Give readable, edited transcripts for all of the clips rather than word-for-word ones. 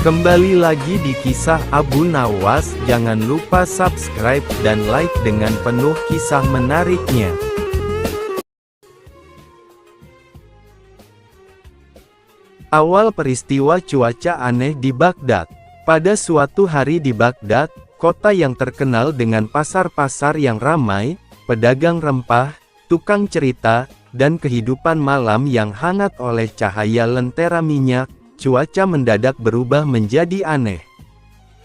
Kembali lagi di kisah Abu Nawas. Jangan lupa subscribe dan like dengan penuh kisah menariknya. Awal peristiwa cuaca aneh di Baghdad. Pada suatu hari di Baghdad, kota yang terkenal dengan pasar-pasar yang ramai, pedagang rempah, tukang cerita, dan kehidupan malam yang hangat oleh cahaya lentera minyak, cuaca mendadak berubah menjadi aneh.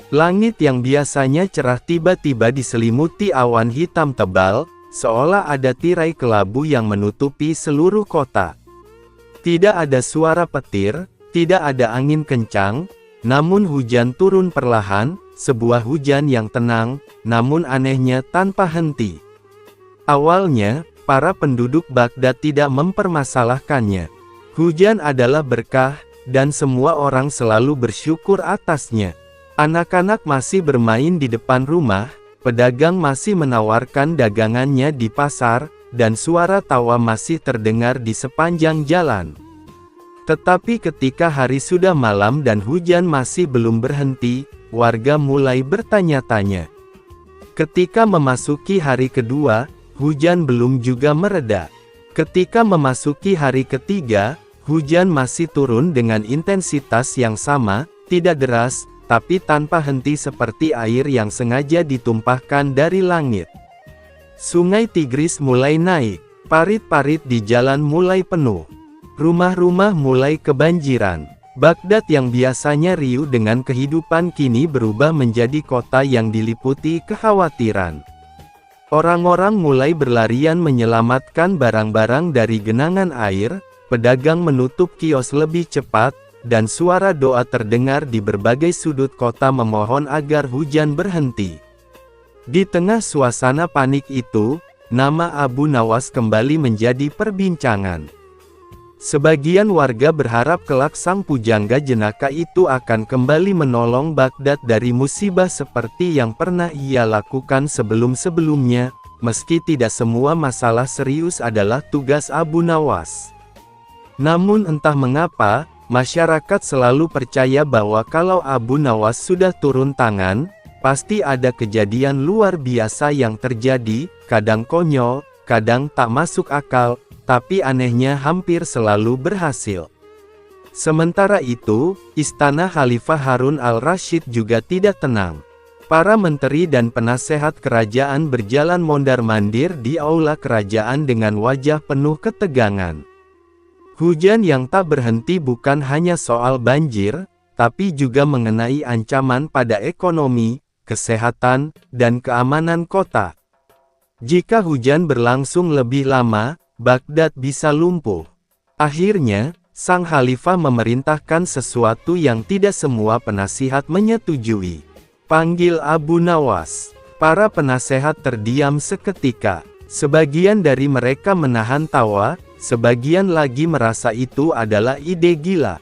Langit yang biasanya cerah tiba-tiba diselimuti awan hitam tebal, seolah ada tirai kelabu yang menutupi seluruh kota. Tidak ada suara petir, tidak ada angin kencang, namun hujan turun perlahan, sebuah hujan yang tenang, namun anehnya tanpa henti. Awalnya, para penduduk Baghdad tidak mempermasalahkannya. Hujan adalah berkah, dan semua orang selalu bersyukur atasnya. Anak-anak masih bermain di depan rumah, pedagang masih menawarkan dagangannya di pasar, dan suara tawa masih terdengar di sepanjang jalan. Tetapi ketika hari sudah malam dan hujan masih belum berhenti, warga mulai bertanya-tanya. Ketika memasuki hari kedua, hujan belum juga mereda. Ketika memasuki hari ketiga, hujan masih turun dengan intensitas yang sama, tidak deras, tapi tanpa henti seperti air yang sengaja ditumpahkan dari langit. Sungai Tigris mulai naik, parit-parit di jalan mulai penuh. Rumah-rumah mulai kebanjiran. Baghdad yang biasanya riuh dengan kehidupan kini berubah menjadi kota yang diliputi kekhawatiran. Orang-orang mulai berlarian menyelamatkan barang-barang dari genangan air, pedagang menutup kios lebih cepat, dan suara doa terdengar di berbagai sudut kota memohon agar hujan berhenti. Di tengah suasana panik itu, nama Abu Nawas kembali menjadi perbincangan. Sebagian warga berharap kelak sang pujangga jenaka itu akan kembali menolong Baghdad dari musibah seperti yang pernah ia lakukan sebelum-sebelumnya, meski tidak semua masalah serius adalah tugas Abu Nawas. Namun entah mengapa, masyarakat selalu percaya bahwa kalau Abu Nawas sudah turun tangan, pasti ada kejadian luar biasa yang terjadi, kadang konyol, kadang tak masuk akal, tapi anehnya hampir selalu berhasil. Sementara itu, istana Khalifah Harun al-Rasyid juga tidak tenang. Para menteri dan penasehat kerajaan berjalan mondar-mandir di aula kerajaan dengan wajah penuh ketegangan. Hujan yang tak berhenti bukan hanya soal banjir, tapi juga mengenai ancaman pada ekonomi, kesehatan, dan keamanan kota. Jika hujan berlangsung lebih lama, Baghdad bisa lumpuh. Akhirnya, sang khalifah memerintahkan sesuatu yang tidak semua penasihat menyetujui. Panggil Abu Nawas. Para penasehat terdiam seketika. Sebagian dari mereka menahan tawa, sebagian lagi merasa itu adalah ide gila.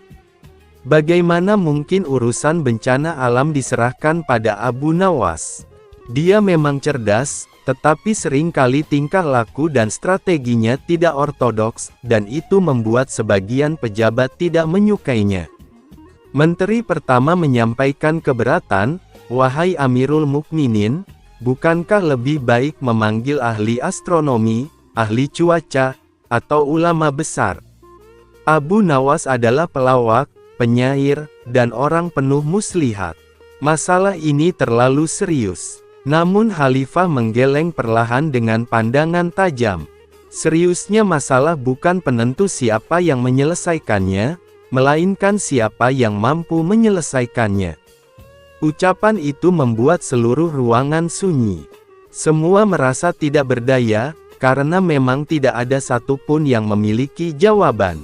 Bagaimana mungkin urusan bencana alam diserahkan pada Abu Nawas? Dia memang cerdas, tetapi seringkali tingkah laku dan strateginya tidak ortodoks, dan itu membuat sebagian pejabat tidak menyukainya. Menteri pertama menyampaikan keberatan, "Wahai Amirul Mukminin, bukankah lebih baik memanggil ahli astronomi, ahli cuaca, atau ulama besar?" Abu Nawas adalah pelawak, penyair, dan orang penuh muslihat. Masalah ini terlalu serius. Namun Khalifah menggeleng perlahan dengan pandangan tajam. Seriusnya masalah bukan penentu siapa yang menyelesaikannya, melainkan siapa yang mampu menyelesaikannya. Ucapan itu membuat seluruh ruangan sunyi. Semua merasa tidak berdaya, karena memang tidak ada satupun yang memiliki jawaban.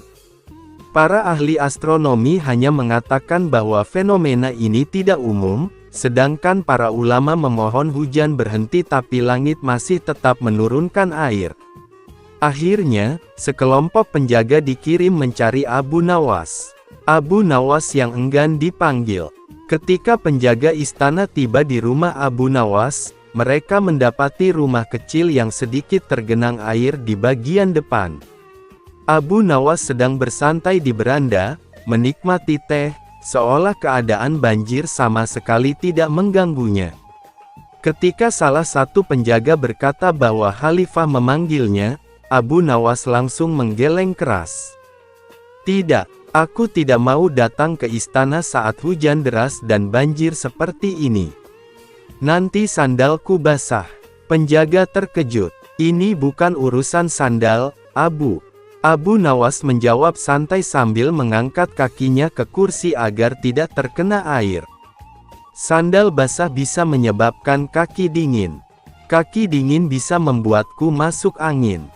Para ahli astronomi hanya mengatakan bahwa fenomena ini tidak umum, sedangkan para ulama memohon hujan berhenti tapi langit masih tetap menurunkan air. Akhirnya, sekelompok penjaga dikirim mencari Abu Nawas. Abu Nawas yang enggan dipanggil. Ketika penjaga istana tiba di rumah Abu Nawas, mereka mendapati rumah kecil yang sedikit tergenang air di bagian depan. Abu Nawas sedang bersantai di beranda, menikmati teh, seolah keadaan banjir sama sekali tidak mengganggunya. Ketika salah satu penjaga berkata bahwa Khalifah memanggilnya, Abu Nawas langsung menggeleng keras. "Tidak, aku tidak mau datang ke istana saat hujan deras dan banjir seperti ini. Nanti sandalku basah." Penjaga terkejut. "Ini bukan urusan sandal, Abu." Abu Nawas menjawab santai sambil mengangkat kakinya ke kursi agar tidak terkena air. "Sandal basah bisa menyebabkan kaki dingin. Kaki dingin bisa membuatku masuk angin.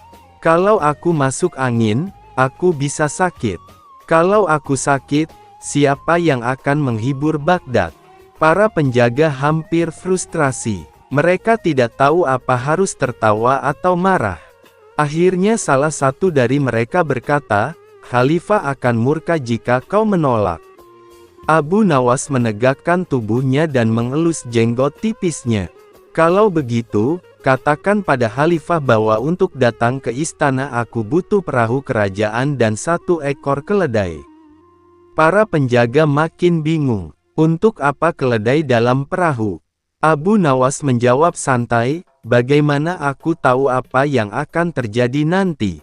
Kalau aku masuk angin, aku bisa sakit. Kalau aku sakit, siapa yang akan menghibur Baghdad?" Para penjaga hampir frustrasi. Mereka tidak tahu apa harus tertawa atau marah. Akhirnya salah satu dari mereka berkata, "Khalifah akan murka jika kau menolak." Abu Nawas menegakkan tubuhnya dan mengelus jenggot tipisnya. "Kalau begitu, katakan pada Khalifah bahwa untuk datang ke istana aku butuh perahu kerajaan dan 1 ekor keledai." Para penjaga makin bingung. "Untuk apa keledai dalam perahu?" Abu Nawas menjawab santai, "Bagaimana aku tahu apa yang akan terjadi nanti?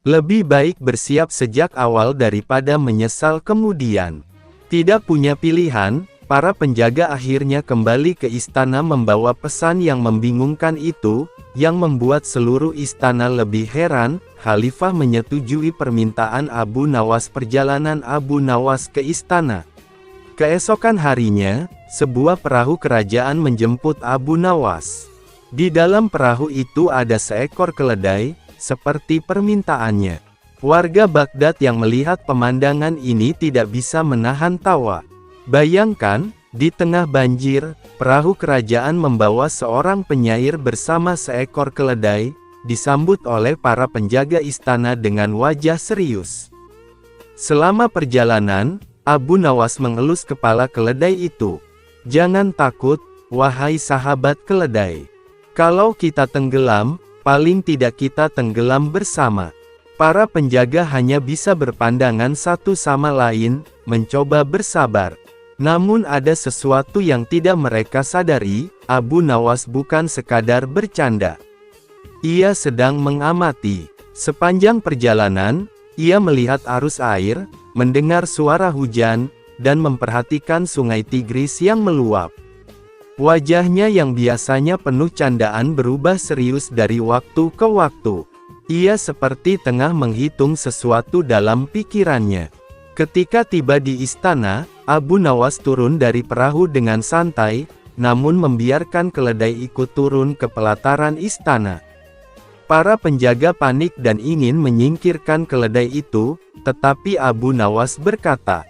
Lebih baik bersiap sejak awal daripada menyesal kemudian." Tidak punya pilihan, para penjaga akhirnya kembali ke istana membawa pesan yang membingungkan itu, yang membuat seluruh istana lebih heran. Khalifah menyetujui permintaan Abu Nawas. Perjalanan Abu Nawas ke istana. Keesokan harinya, sebuah perahu kerajaan menjemput Abu Nawas. Di dalam perahu itu ada seekor keledai, seperti permintaannya. Warga Baghdad yang melihat pemandangan ini tidak bisa menahan tawa. Bayangkan, di tengah banjir, perahu kerajaan membawa seorang penyair bersama seekor keledai, disambut oleh para penjaga istana dengan wajah serius. Selama perjalanan, Abu Nawas mengelus kepala keledai itu. "Jangan takut, wahai sahabat keledai. Kalau kita tenggelam, paling tidak kita tenggelam bersama." Para penjaga hanya bisa berpandangan satu sama lain, mencoba bersabar. Namun ada sesuatu yang tidak mereka sadari, Abu Nawas bukan sekadar bercanda. Ia sedang mengamati. Sepanjang perjalanan, ia melihat arus air, mendengar suara hujan, dan memperhatikan sungai Tigris yang meluap. Wajahnya yang biasanya penuh candaan berubah serius dari waktu ke waktu. Ia seperti tengah menghitung sesuatu dalam pikirannya. Ketika tiba di istana, Abu Nawas turun dari perahu dengan santai, namun membiarkan keledai ikut turun ke pelataran istana. Para penjaga panik dan ingin menyingkirkan keledai itu, tetapi Abu Nawas berkata,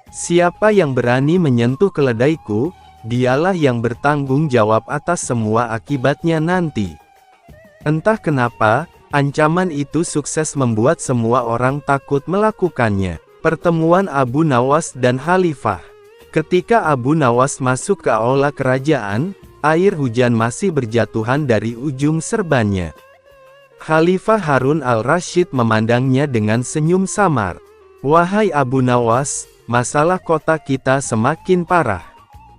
"Siapa yang berani menyentuh keledaiku, dialah yang bertanggung jawab atas semua akibatnya nanti." Entah kenapa, ancaman itu sukses membuat semua orang takut melakukannya. Pertemuan Abu Nawas dan Khalifah. Ketika Abu Nawas masuk ke aula kerajaan, air hujan masih berjatuhan dari ujung serbannya. Khalifah Harun al-Rashid memandangnya dengan senyum samar. "Wahai Abu Nawas, masalah kota kita semakin parah.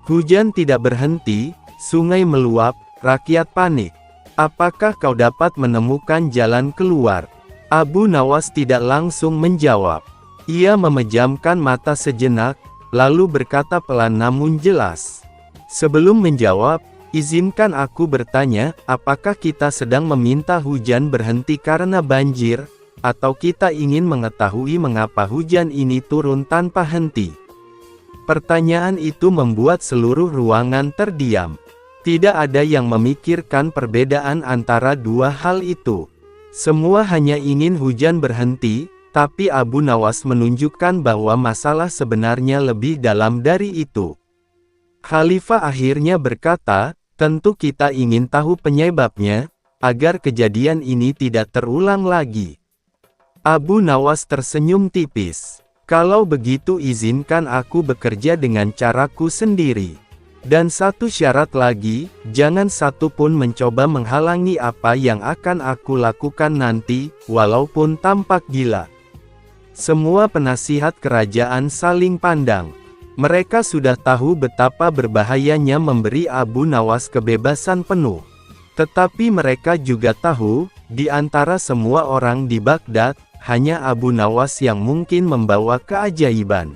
Hujan tidak berhenti, sungai meluap, rakyat panik. Apakah kau dapat menemukan jalan keluar?" Abu Nawas tidak langsung menjawab. Ia memejamkan mata sejenak, lalu berkata pelan namun jelas. "Sebelum menjawab, izinkan aku bertanya, apakah kita sedang meminta hujan berhenti karena banjir, atau kita ingin mengetahui mengapa hujan ini turun tanpa henti?" Pertanyaan itu membuat seluruh ruangan terdiam. Tidak ada yang memikirkan perbedaan antara dua hal itu. Semua hanya ingin hujan berhenti, tapi Abu Nawas menunjukkan bahwa masalah sebenarnya lebih dalam dari itu. Khalifah akhirnya berkata, "Tentu kita ingin tahu penyebabnya, agar kejadian ini tidak terulang lagi." Abu Nawas tersenyum tipis. "Kalau begitu izinkan aku bekerja dengan caraku sendiri. Dan satu syarat lagi, jangan satu pun mencoba menghalangi apa yang akan aku lakukan nanti, walaupun tampak gila." Semua penasihat kerajaan saling pandang. Mereka sudah tahu betapa berbahayanya memberi Abu Nawas kebebasan penuh. Tetapi mereka juga tahu, di antara semua orang di Baghdad, hanya Abu Nawas yang mungkin membawa keajaiban.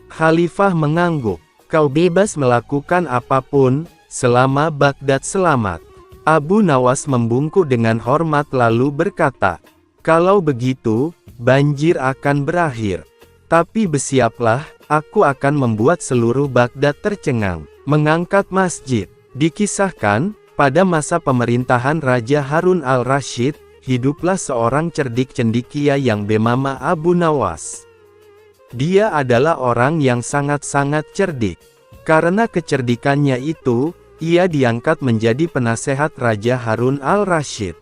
Khalifah mengangguk, "Kau bebas melakukan apapun, selama Baghdad selamat." Abu Nawas membungkuk dengan hormat lalu berkata, "Kalau begitu, banjir akan berakhir. Tapi bersiaplah, aku akan membuat seluruh Baghdad tercengang." Mengangkat masjid. Dikisahkan, pada masa pemerintahan Raja Harun al-Rasyid, hiduplah seorang cerdik cendekia yang bernama Abu Nawas. Dia adalah orang yang sangat-sangat cerdik. Karena kecerdikannya itu, ia diangkat menjadi penasehat Raja Harun al-Rasyid.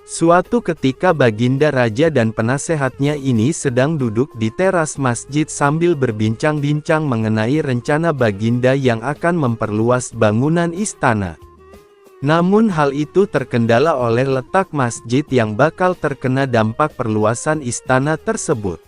Suatu ketika Baginda Raja dan penasehatnya ini sedang duduk di teras masjid sambil berbincang-bincang mengenai rencana Baginda yang akan memperluas bangunan istana. Namun hal itu terkendala oleh letak masjid yang bakal terkena dampak perluasan istana tersebut.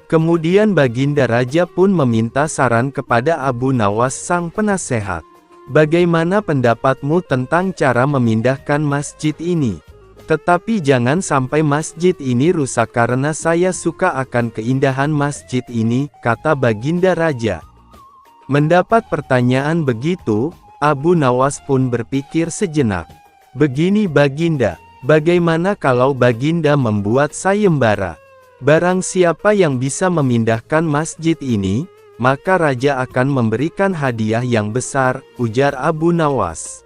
Kemudian Baginda Raja pun meminta saran kepada Abu Nawas sang penasehat. "Bagaimana pendapatmu tentang cara memindahkan masjid ini? Tetapi jangan sampai masjid ini rusak karena saya suka akan keindahan masjid ini," kata Baginda Raja. Mendapat pertanyaan begitu, Abu Nawas pun berpikir sejenak. "Begini Baginda, bagaimana kalau Baginda membuat sayembara? Barang siapa yang bisa memindahkan masjid ini, maka raja akan memberikan hadiah yang besar," ujar Abu Nawas.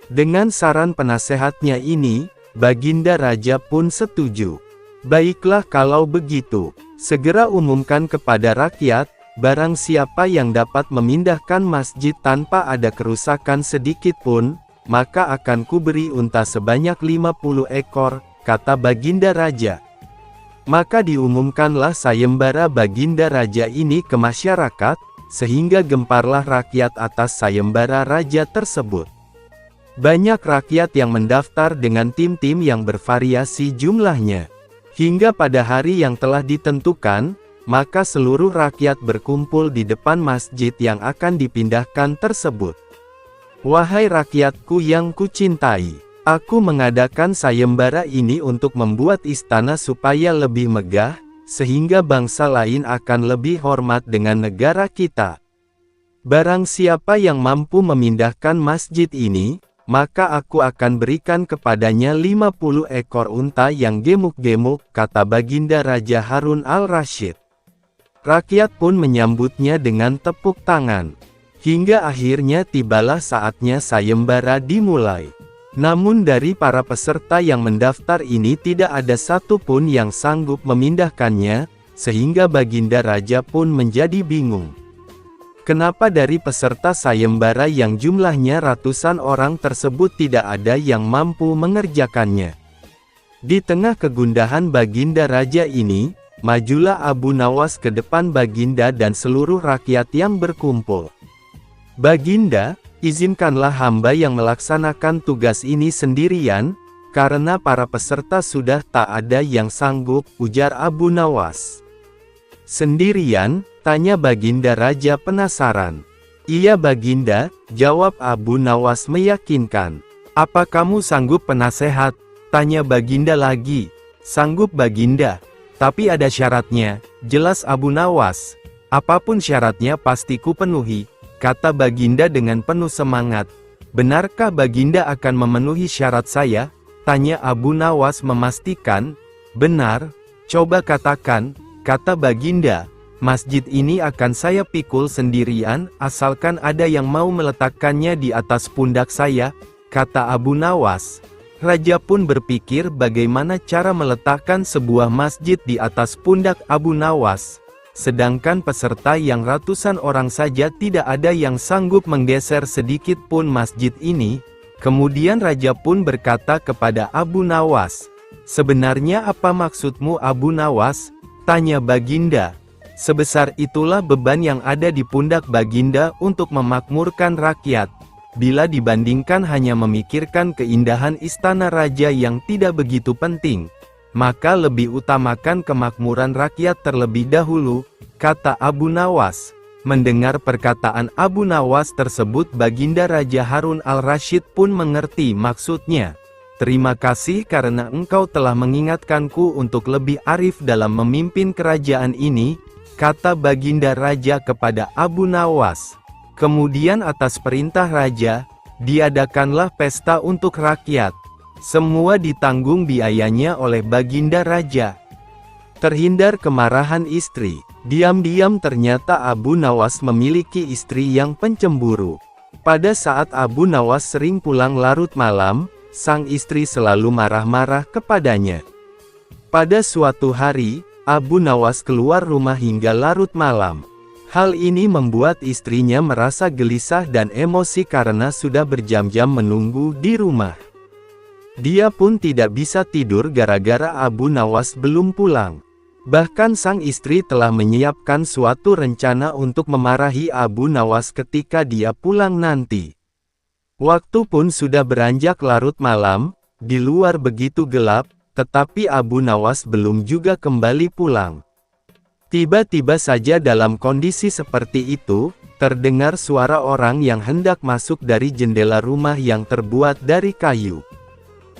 Dengan saran penasehatnya ini, Baginda Raja pun setuju. "Baiklah kalau begitu, segera umumkan kepada rakyat, barang siapa yang dapat memindahkan masjid tanpa ada kerusakan sedikit pun, maka akan kuberi unta sebanyak 50 ekor, kata Baginda Raja. Maka diumumkanlah sayembara Baginda Raja ini ke masyarakat, sehingga gemparlah rakyat atas sayembara raja tersebut. Banyak rakyat yang mendaftar dengan tim-tim yang bervariasi jumlahnya. Hingga pada hari yang telah ditentukan, maka seluruh rakyat berkumpul di depan masjid yang akan dipindahkan tersebut. "Wahai rakyatku yang kucintai, aku mengadakan sayembara ini untuk membuat istana supaya lebih megah, sehingga bangsa lain akan lebih hormat dengan negara kita. Barang siapa yang mampu memindahkan masjid ini, maka aku akan berikan kepadanya 50 ekor unta yang gemuk-gemuk," kata Baginda Raja Harun al-Rasyid. Rakyat pun menyambutnya dengan tepuk tangan. Hingga akhirnya tibalah saatnya sayembara dimulai. Namun dari para peserta yang mendaftar ini tidak ada satu pun yang sanggup memindahkannya, sehingga Baginda Raja pun menjadi bingung. Kenapa dari peserta sayembara yang jumlahnya ratusan orang tersebut tidak ada yang mampu mengerjakannya? Di tengah kegundahan Baginda Raja ini, majulah Abu Nawas ke depan Baginda dan seluruh rakyat yang berkumpul. "Baginda, izinkanlah hamba yang melaksanakan tugas ini sendirian, karena para peserta sudah tak ada yang sanggup," ujar Abu Nawas. "Sendirian?" tanya Baginda Raja penasaran. "Iya Baginda," jawab Abu Nawas meyakinkan. "Apa kamu sanggup penasehat?" tanya Baginda lagi. "Sanggup Baginda, tapi ada syaratnya," jelas Abu Nawas. "Apapun syaratnya pasti ku penuhi," kata Baginda dengan penuh semangat. "Benarkah Baginda akan memenuhi syarat saya?" tanya Abu Nawas memastikan. "Benar, coba katakan," kata Baginda. "Masjid ini akan saya pikul sendirian, asalkan ada yang mau meletakkannya di atas pundak saya," kata Abu Nawas. Raja pun berpikir bagaimana cara meletakkan sebuah masjid di atas pundak Abu Nawas. Sedangkan peserta yang ratusan orang saja tidak ada yang sanggup menggeser sedikit pun masjid ini. Kemudian Raja pun berkata kepada Abu Nawas, "Sebenarnya apa maksudmu Abu Nawas?" tanya Baginda. "Sebesar itulah beban yang ada di pundak Baginda untuk memakmurkan rakyat. Bila dibandingkan hanya memikirkan keindahan istana raja yang tidak begitu penting, maka lebih utamakan kemakmuran rakyat terlebih dahulu, kata Abu Nawas. Mendengar perkataan Abu Nawas tersebut, Baginda Raja Harun al-Rasyid pun mengerti maksudnya. Terima kasih karena engkau telah mengingatkanku untuk lebih arif dalam memimpin kerajaan ini, kata Baginda Raja kepada Abu Nawas. Kemudian atas perintah Raja, diadakanlah pesta untuk rakyat. Semua ditanggung biayanya oleh Baginda Raja. Terhindar kemarahan istri. Diam-diam ternyata Abu Nawas memiliki istri yang pencemburu. Pada saat Abu Nawas sering pulang larut malam, sang istri selalu marah-marah kepadanya. Pada suatu hari, Abu Nawas keluar rumah hingga larut malam. Hal ini membuat istrinya merasa gelisah dan emosi karena sudah berjam-jam menunggu di rumah. Dia pun tidak bisa tidur gara-gara Abu Nawas belum pulang. Bahkan sang istri telah menyiapkan suatu rencana untuk memarahi Abu Nawas ketika dia pulang nanti. Waktu pun sudah beranjak larut malam, di luar begitu gelap, tetapi Abu Nawas belum juga kembali pulang. Tiba-tiba saja dalam kondisi seperti itu, terdengar suara orang yang hendak masuk dari jendela rumah yang terbuat dari kayu.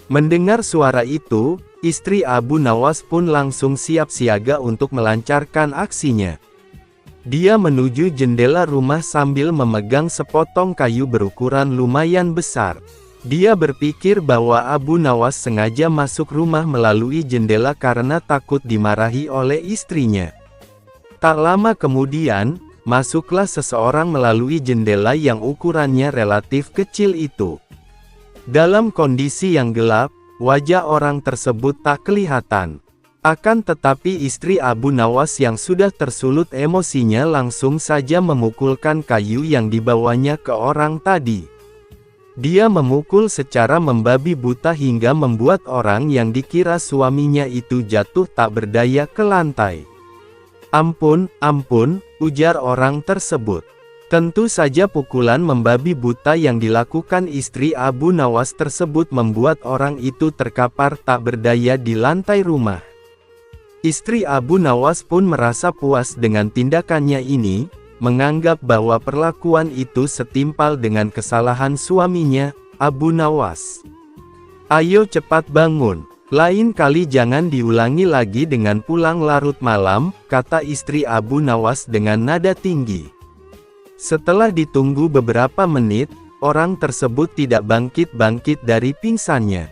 Mendengar suara itu, istri Abu Nawas pun langsung siap siaga untuk melancarkan aksinya. Dia menuju jendela rumah sambil memegang sepotong kayu berukuran lumayan besar. Dia berpikir bahwa Abu Nawas sengaja masuk rumah melalui jendela karena takut dimarahi oleh istrinya. Tak lama kemudian, masuklah seseorang melalui jendela yang ukurannya relatif kecil itu. Dalam kondisi yang gelap, wajah orang tersebut tak kelihatan. Akan tetapi istri Abu Nawas yang sudah tersulut emosinya langsung saja memukulkan kayu yang dibawanya ke orang tadi. Dia memukul secara membabi buta hingga membuat orang yang dikira suaminya itu jatuh tak berdaya ke lantai. "Ampun, ampun," ujar orang tersebut. Tentu saja pukulan membabi buta yang dilakukan istri Abu Nawas tersebut membuat orang itu terkapar tak berdaya di lantai rumah. Istri Abu Nawas pun merasa puas dengan tindakannya ini, menganggap bahwa perlakuan itu setimpal dengan kesalahan suaminya, Abu Nawas. "Ayo cepat bangun, lain kali jangan diulangi lagi dengan pulang larut malam," kata istri Abu Nawas dengan nada tinggi. Setelah ditunggu beberapa menit, orang tersebut tidak bangkit-bangkit dari pingsannya.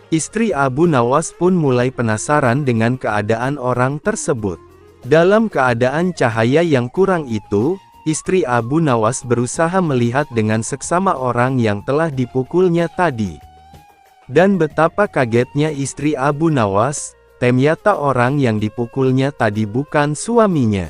Istri Abu Nawas pun mulai penasaran dengan keadaan orang tersebut. Dalam keadaan cahaya yang kurang itu, istri Abu Nawas berusaha melihat dengan seksama orang yang telah dipukulnya tadi. Dan betapa kagetnya istri Abu Nawas, ternyata orang yang dipukulnya tadi bukan suaminya.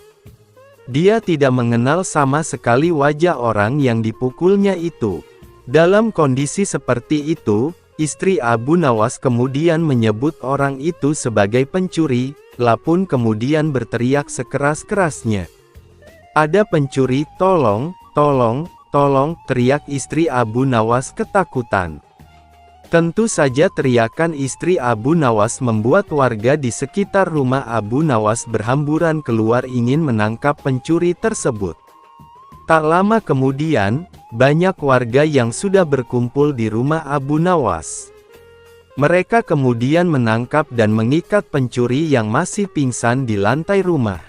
Dia tidak mengenal sama sekali wajah orang yang dipukulnya itu. Dalam kondisi seperti itu, istri Abu Nawas kemudian menyebut orang itu sebagai pencuri, pun kemudian berteriak sekeras-kerasnya. "Ada pencuri, tolong, tolong, tolong," teriak istri Abu Nawas ketakutan. Tentu saja teriakan istri Abu Nawas membuat warga di sekitar rumah Abu Nawas berhamburan keluar ingin menangkap pencuri tersebut. Tak lama kemudian, banyak warga yang sudah berkumpul di rumah Abu Nawas. Mereka kemudian menangkap dan mengikat pencuri yang masih pingsan di lantai rumah.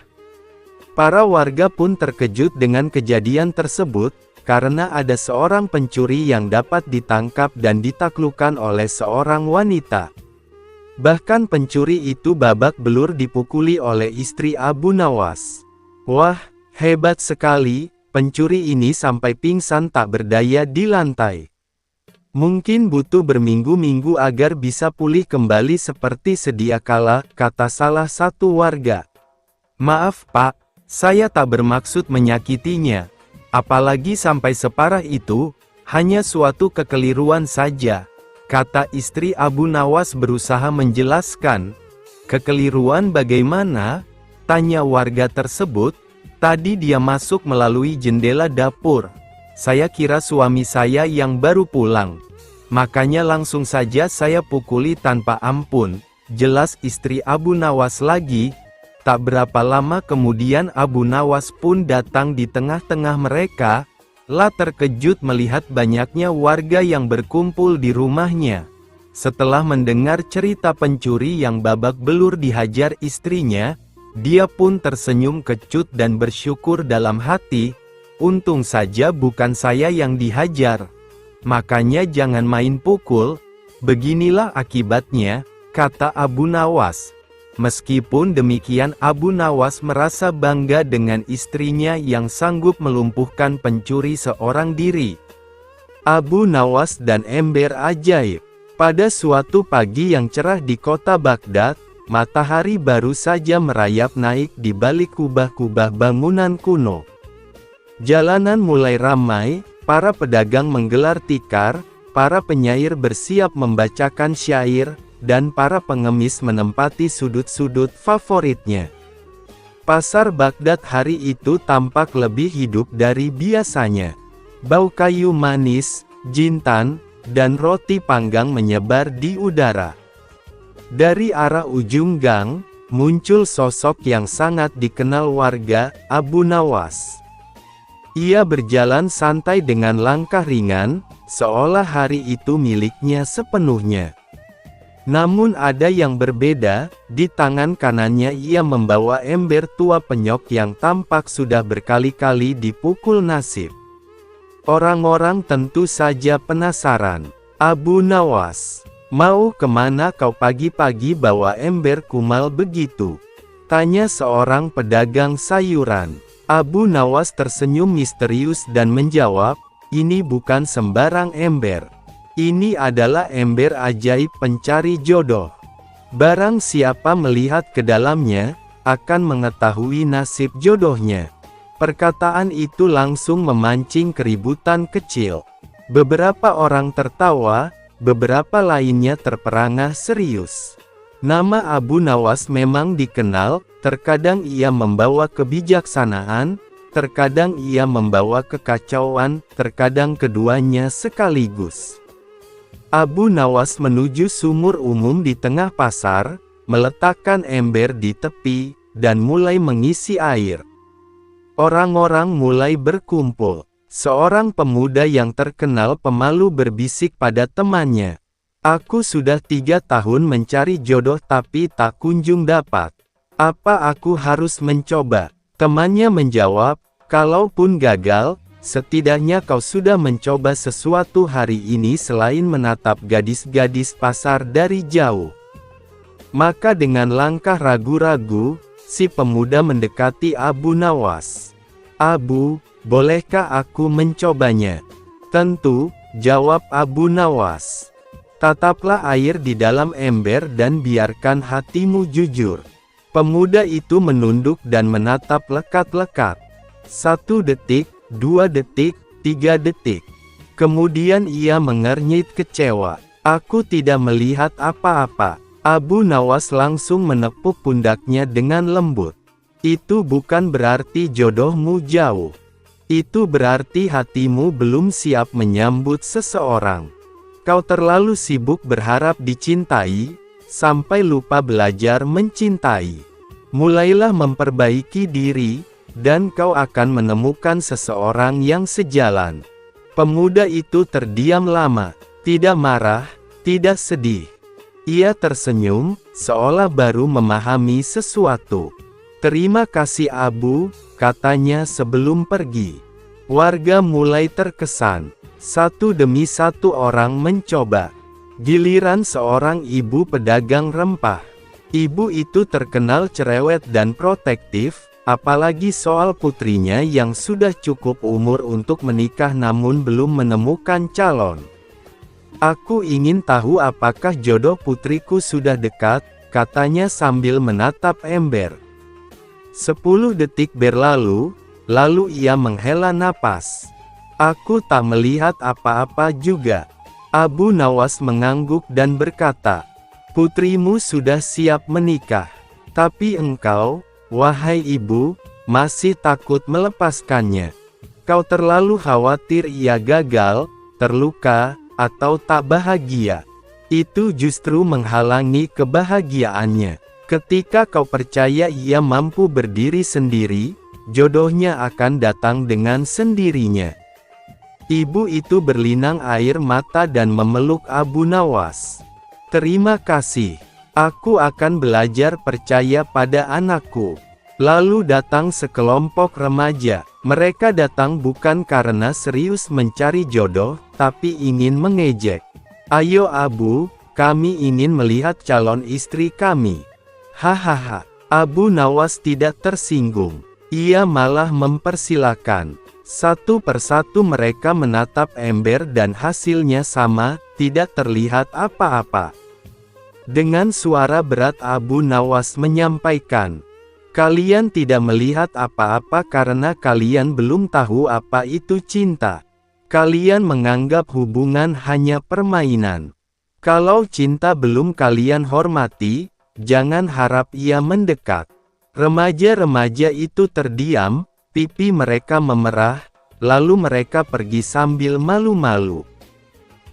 Para warga pun terkejut dengan kejadian tersebut, karena ada seorang pencuri yang dapat ditangkap dan ditaklukkan oleh seorang wanita. Bahkan pencuri itu babak belur dipukuli oleh istri Abu Nawas. Wah, hebat sekali! Pencuri ini sampai pingsan tak berdaya di lantai. Mungkin butuh berminggu-minggu agar bisa pulih kembali seperti sedia kala, kata salah satu warga. "Maaf Pak, saya tak bermaksud menyakitinya. Apalagi sampai separah itu, hanya suatu kekeliruan saja," kata istri Abu Nawas berusaha menjelaskan. "Kekeliruan bagaimana?" tanya warga tersebut. "Tadi dia masuk melalui jendela dapur. Saya kira suami saya yang baru pulang. Makanya langsung saja saya pukuli tanpa ampun. jelas istri Abu Nawas lagi. Tak berapa lama kemudian Abu Nawas pun datang di tengah-tengah mereka. La terkejut melihat banyaknya warga yang berkumpul di rumahnya. Setelah mendengar cerita pencuri yang babak belur dihajar istrinya, dia pun tersenyum kecut dan bersyukur dalam hati, untung saja bukan saya yang dihajar. Makanya jangan main pukul, beginilah akibatnya, kata Abu Nawas. Meskipun demikian Abu Nawas merasa bangga dengan istrinya yang sanggup melumpuhkan pencuri seorang diri. Abu Nawas dan ember ajaib. Pada suatu pagi yang cerah di kota Baghdad, matahari baru saja merayap naik di balik kubah-kubah bangunan kuno. Jalanan mulai ramai, para pedagang menggelar tikar, para penyair bersiap membacakan syair, dan para pengemis menempati sudut-sudut favoritnya. Pasar Baghdad hari itu tampak lebih hidup dari biasanya. Bau kayu manis, jintan, dan roti panggang menyebar di udara. Dari arah ujung gang, muncul sosok yang sangat dikenal warga, Abu Nawas. Ia berjalan santai dengan langkah ringan, seolah hari itu miliknya sepenuhnya. Namun ada yang berbeda, di tangan kanannya ia membawa ember tua penyok yang tampak sudah berkali-kali dipukul nasib. Orang-orang tentu saja penasaran. Abu Nawas, mau kemana kau pagi-pagi bawa ember kumal begitu? Tanya seorang pedagang sayuran. Abu Nawas tersenyum misterius dan menjawab, ini bukan sembarang ember. Ini adalah ember ajaib pencari jodoh. Barang siapa melihat ke dalamnya, akan mengetahui nasib jodohnya. Perkataan itu langsung memancing keributan kecil. Beberapa orang tertawa, beberapa lainnya terperangah serius. Nama Abu Nawas memang dikenal, terkadang ia membawa kebijaksanaan, terkadang ia membawa kekacauan, terkadang keduanya sekaligus. Abu Nawas menuju sumur umum di tengah pasar, meletakkan ember di tepi, dan mulai mengisi air. Orang-orang mulai berkumpul. Seorang pemuda yang terkenal pemalu berbisik pada temannya. Aku sudah 3 tahun mencari jodoh tapi tak kunjung dapat. Apa aku harus mencoba? Temannya menjawab, kalaupun gagal, setidaknya kau sudah mencoba sesuatu hari ini selain menatap gadis-gadis pasar dari jauh. Maka dengan langkah ragu-ragu, si pemuda mendekati Abu Nawas. Abu, bolehkah aku mencobanya? Tentu, jawab Abu Nawas. Tataplah air di dalam ember dan biarkan hatimu jujur. Pemuda itu menunduk dan menatap lekat-lekat. 1 detik, 2 detik, 3 detik. Kemudian ia mengernyit kecewa. Aku tidak melihat apa-apa. Abu Nawas langsung menepuk pundaknya dengan lembut. Itu bukan berarti jodohmu jauh. Itu berarti hatimu belum siap menyambut seseorang. Kau terlalu sibuk berharap dicintai, sampai lupa belajar mencintai. Mulailah memperbaiki diri, dan kau akan menemukan seseorang yang sejalan. Pemuda itu terdiam lama, tidak marah, tidak sedih. Ia tersenyum, seolah baru memahami sesuatu. Terima kasih Abu, katanya sebelum pergi. Warga mulai terkesan. 1 demi 1 orang mencoba. Giliran seorang ibu pedagang rempah. Ibu itu terkenal cerewet dan protektif, apalagi soal putrinya yang sudah cukup umur untuk menikah namun belum menemukan calon. Aku ingin tahu apakah jodoh putriku sudah dekat, katanya sambil menatap ember. 10 detik berlalu, lalu ia menghela napas. Aku tak melihat apa-apa juga. Abu Nawas mengangguk dan berkata, putrimu sudah siap menikah. Tapi engkau, wahai ibu, masih takut melepaskannya. Kau terlalu khawatir ia gagal, terluka, atau tak bahagia. Itu justru menghalangi kebahagiaannya. Ketika kau percaya ia mampu berdiri sendiri, jodohnya akan datang dengan sendirinya. Ibu itu berlinang air mata dan memeluk Abu Nawas. Terima kasih. Aku akan belajar percaya pada anakku. Lalu datang sekelompok remaja. Mereka datang bukan karena serius mencari jodoh, tapi ingin mengejek. Ayo Abu, kami ingin melihat calon istri kami. Hahaha. Abu Nawas tidak tersinggung. Ia malah mempersilakan. Satu persatu mereka menatap ember dan hasilnya sama, tidak terlihat apa-apa. Dengan suara berat Abu Nawas menyampaikan, "Kalian tidak melihat apa-apa karena kalian belum tahu apa itu cinta. Kalian menganggap hubungan hanya permainan. Kalau cinta belum kalian hormati, jangan harap ia mendekat." Remaja-remaja itu terdiam, pipi mereka memerah, lalu mereka pergi sambil malu-malu.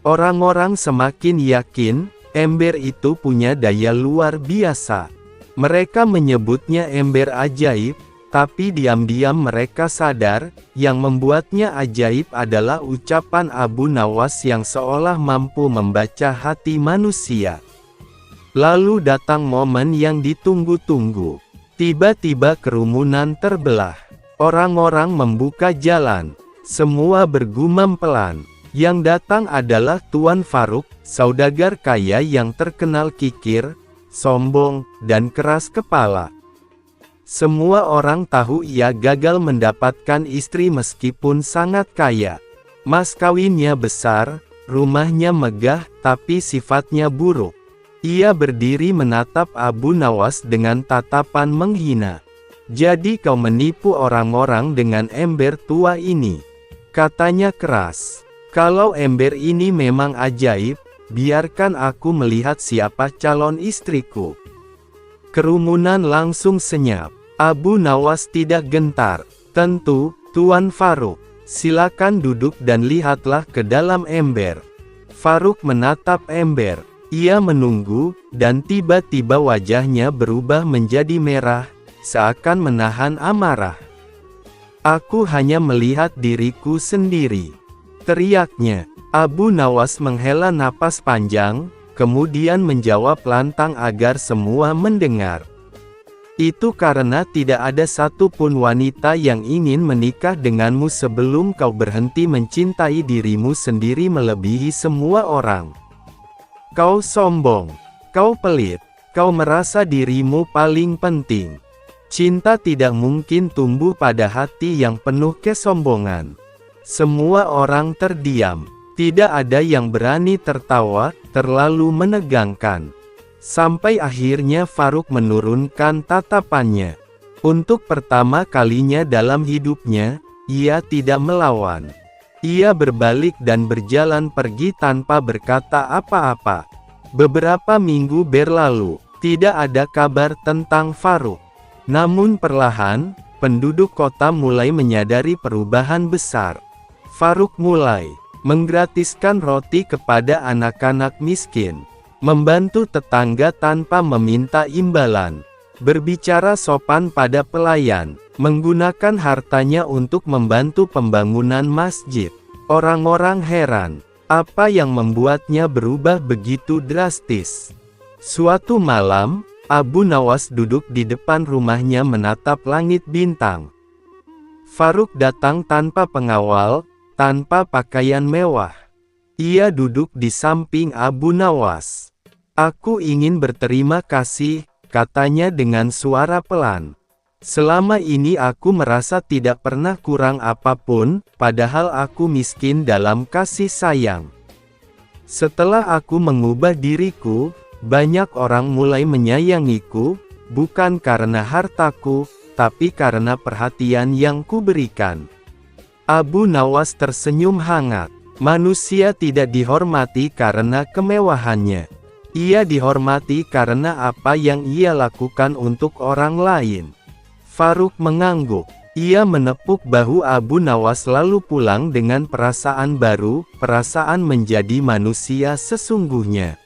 Orang-orang semakin yakin, ember itu punya daya luar biasa. Mereka menyebutnya ember ajaib, tapi diam-diam mereka sadar, yang membuatnya ajaib adalah ucapan Abu Nawas yang seolah mampu membaca hati manusia. Lalu datang momen yang ditunggu-tunggu. Tiba-tiba kerumunan terbelah. Orang-orang membuka jalan. Semua bergumam pelan. Yang datang adalah Tuan Faruk, saudagar kaya yang terkenal kikir, sombong, dan keras kepala. Semua orang tahu ia gagal mendapatkan istri meskipun sangat kaya. Mas kawinnya besar, rumahnya megah, tapi sifatnya buruk. Ia berdiri menatap Abu Nawas dengan tatapan menghina. "Jadi kau menipu orang-orang dengan ember tua ini?" katanya keras. "Kalau ember ini memang ajaib, biarkan aku melihat siapa calon istriku." Kerumunan langsung senyap. Abu Nawas tidak gentar. "Tentu, Tuan Faruk. Silakan duduk dan lihatlah ke dalam ember." Faruk menatap ember. Ia menunggu, dan tiba-tiba wajahnya berubah menjadi merah, seakan menahan amarah. "Aku hanya melihat diriku sendiri," teriaknya. Abu Nawas menghela napas panjang, kemudian menjawab lantang agar semua mendengar. "Itu karena tidak ada satupun wanita yang ingin menikah denganmu sebelum kau berhenti mencintai dirimu sendiri melebihi semua orang. Kau sombong, kau pelit, kau merasa dirimu paling penting. Cinta tidak mungkin tumbuh pada hati yang penuh kesombongan." Semua orang terdiam. Tidak ada yang berani tertawa, terlalu menegangkan. Sampai akhirnya Faruk menurunkan tatapannya. Untuk pertama kalinya dalam hidupnya, ia tidak melawan. Ia berbalik dan berjalan pergi tanpa berkata apa-apa. Beberapa minggu berlalu, tidak ada kabar tentang Faruk. Namun perlahan, penduduk kota mulai menyadari perubahan besar. Faruk mulai menggratiskan roti kepada anak-anak miskin, membantu tetangga tanpa meminta imbalan, berbicara sopan pada pelayan, menggunakan hartanya untuk membantu pembangunan masjid. Orang-orang heran, apa yang membuatnya berubah begitu drastis. Suatu malam, Abu Nawas duduk di depan rumahnya menatap langit bintang. Faruk datang tanpa pengawal, tanpa pakaian mewah. Ia duduk di samping Abu Nawas. "Aku ingin berterima kasih," katanya dengan suara pelan. "Selama ini aku merasa tidak pernah kurang apapun, padahal aku miskin dalam kasih sayang. Setelah aku mengubah diriku, banyak orang mulai menyayangiku, bukan karena hartaku, tapi karena perhatian yang kuberikan." Abu Nawas tersenyum hangat. Manusia tidak dihormati karena kemewahannya. Ia dihormati karena apa yang ia lakukan untuk orang lain. Faruk mengangguk. Ia menepuk bahu Abu Nawas lalu pulang dengan perasaan baru, perasaan menjadi manusia sesungguhnya.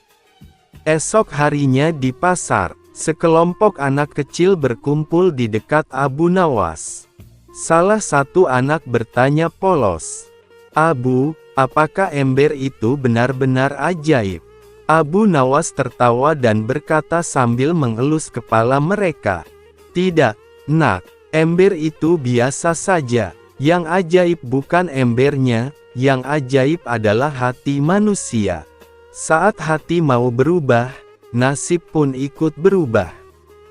Esok harinya di pasar, sekelompok anak kecil berkumpul di dekat Abu Nawas. Salah satu anak bertanya polos, "Abu, apakah ember itu benar-benar ajaib?" Abu Nawas tertawa dan berkata sambil mengelus kepala mereka, "Tidak, nak, ember itu biasa saja. Yang ajaib bukan embernya, yang ajaib adalah hati manusia. Saat hati mau berubah, nasib pun ikut berubah."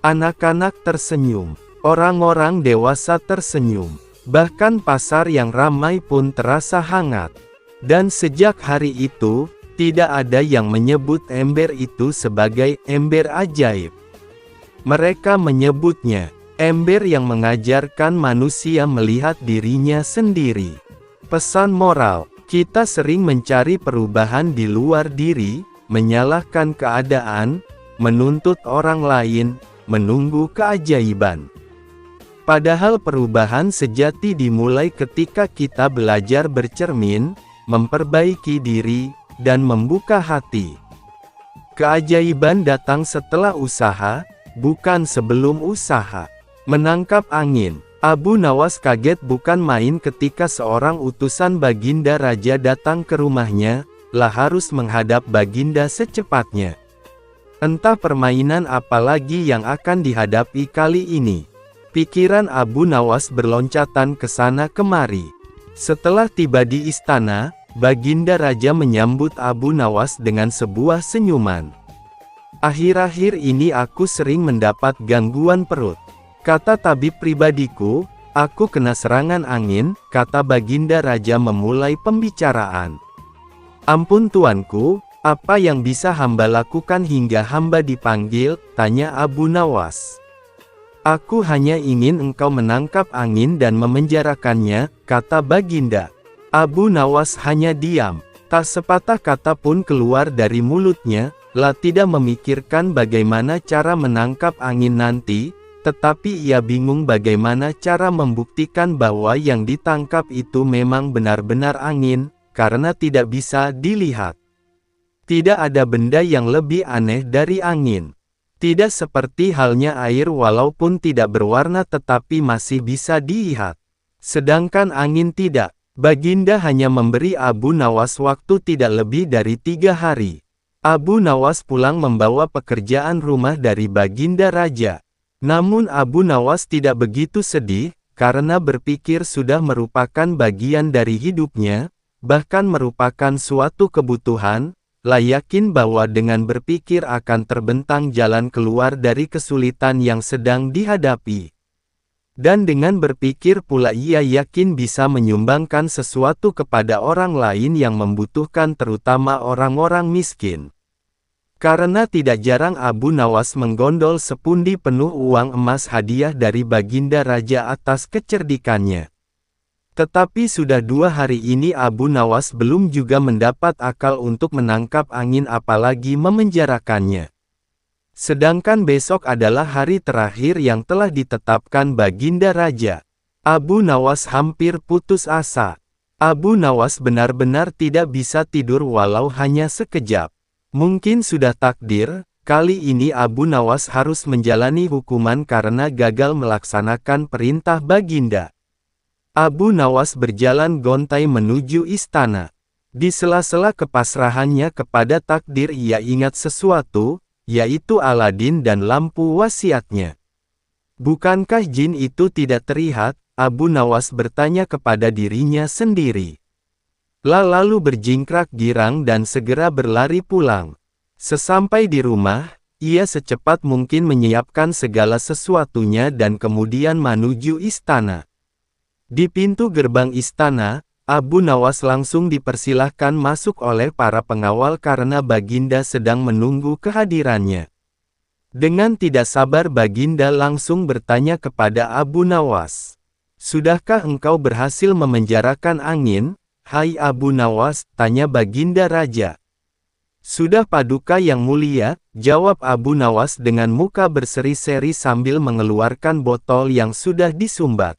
Anak-anak tersenyum, orang-orang dewasa tersenyum, bahkan pasar yang ramai pun terasa hangat. Dan sejak hari itu, tidak ada yang menyebut ember itu sebagai ember ajaib. Mereka menyebutnya ember yang mengajarkan manusia melihat dirinya sendiri. Pesan moral: kita sering mencari perubahan di luar diri, menyalahkan keadaan, menuntut orang lain, menunggu keajaiban. Padahal perubahan sejati dimulai ketika kita belajar bercermin, memperbaiki diri, dan membuka hati. Keajaiban datang setelah usaha, bukan sebelum usaha. Menangkap angin. Abu Nawas kaget bukan main ketika seorang utusan Baginda Raja datang ke rumahnya, lah harus menghadap Baginda secepatnya. Entah permainan apa lagi yang akan dihadapi kali ini. Pikiran Abu Nawas berloncatan ke sana kemari. Setelah tiba di istana, Baginda Raja menyambut Abu Nawas dengan sebuah senyuman. "Akhir-akhir ini aku sering mendapat gangguan perut. Kata tabib pribadiku, aku kena serangan angin," kata Baginda Raja memulai pembicaraan. "Ampun tuanku, apa yang bisa hamba lakukan hingga hamba dipanggil?" tanya Abu Nawas. "Aku hanya ingin engkau menangkap angin dan memenjarakannya," kata Baginda. Abu Nawas hanya diam, tak sepatah kata pun keluar dari mulutnya, lah tidak memikirkan bagaimana cara menangkap angin nanti. Tetapi ia bingung bagaimana cara membuktikan bahwa yang ditangkap itu memang benar-benar angin, karena tidak bisa dilihat. Tidak ada benda yang lebih aneh dari angin. Tidak seperti halnya air walaupun tidak berwarna tetapi masih bisa dilihat. Sedangkan angin tidak. Baginda hanya memberi Abu Nawas waktu tidak lebih dari 3 hari. Abu Nawas pulang membawa pekerjaan rumah dari Baginda Raja. Namun Abu Nawas tidak begitu sedih, karena berpikir sudah merupakan bagian dari hidupnya, bahkan merupakan suatu kebutuhan, lah yakin bahwa dengan berpikir akan terbentang jalan keluar dari kesulitan yang sedang dihadapi. Dan dengan berpikir pula ia yakin bisa menyumbangkan sesuatu kepada orang lain yang membutuhkan terutama orang-orang miskin. Karena tidak jarang Abu Nawas menggondol sepundi penuh uang emas hadiah dari Baginda Raja atas kecerdikannya. Tetapi sudah 2 hari ini Abu Nawas belum juga mendapat akal untuk menangkap angin apalagi memenjarakannya. Sedangkan besok adalah hari terakhir yang telah ditetapkan Baginda Raja. Abu Nawas hampir putus asa. Abu Nawas benar-benar tidak bisa tidur walau hanya sekejap. Mungkin sudah takdir, kali ini Abu Nawas harus menjalani hukuman karena gagal melaksanakan perintah Baginda. Abu Nawas berjalan gontai menuju istana. Di sela-sela kepasrahannya kepada takdir ia ingat sesuatu, yaitu Aladin dan lampu wasiatnya. Bukankah jin itu tidak terlihat? Abu Nawas bertanya kepada dirinya sendiri. Lalu berjingkrak girang dan segera berlari pulang. Sesampai di rumah, ia secepat mungkin menyiapkan segala sesuatunya dan kemudian menuju istana. Di pintu gerbang istana, Abu Nawas langsung dipersilahkan masuk oleh para pengawal karena Baginda sedang menunggu kehadirannya. Dengan tidak sabar Baginda langsung bertanya kepada Abu Nawas. "Sudahkah engkau berhasil memenjarakan angin, hai Abu Nawas?" tanya Baginda Raja. "Sudah Paduka yang mulia," jawab Abu Nawas dengan muka berseri-seri sambil mengeluarkan botol yang sudah disumbat.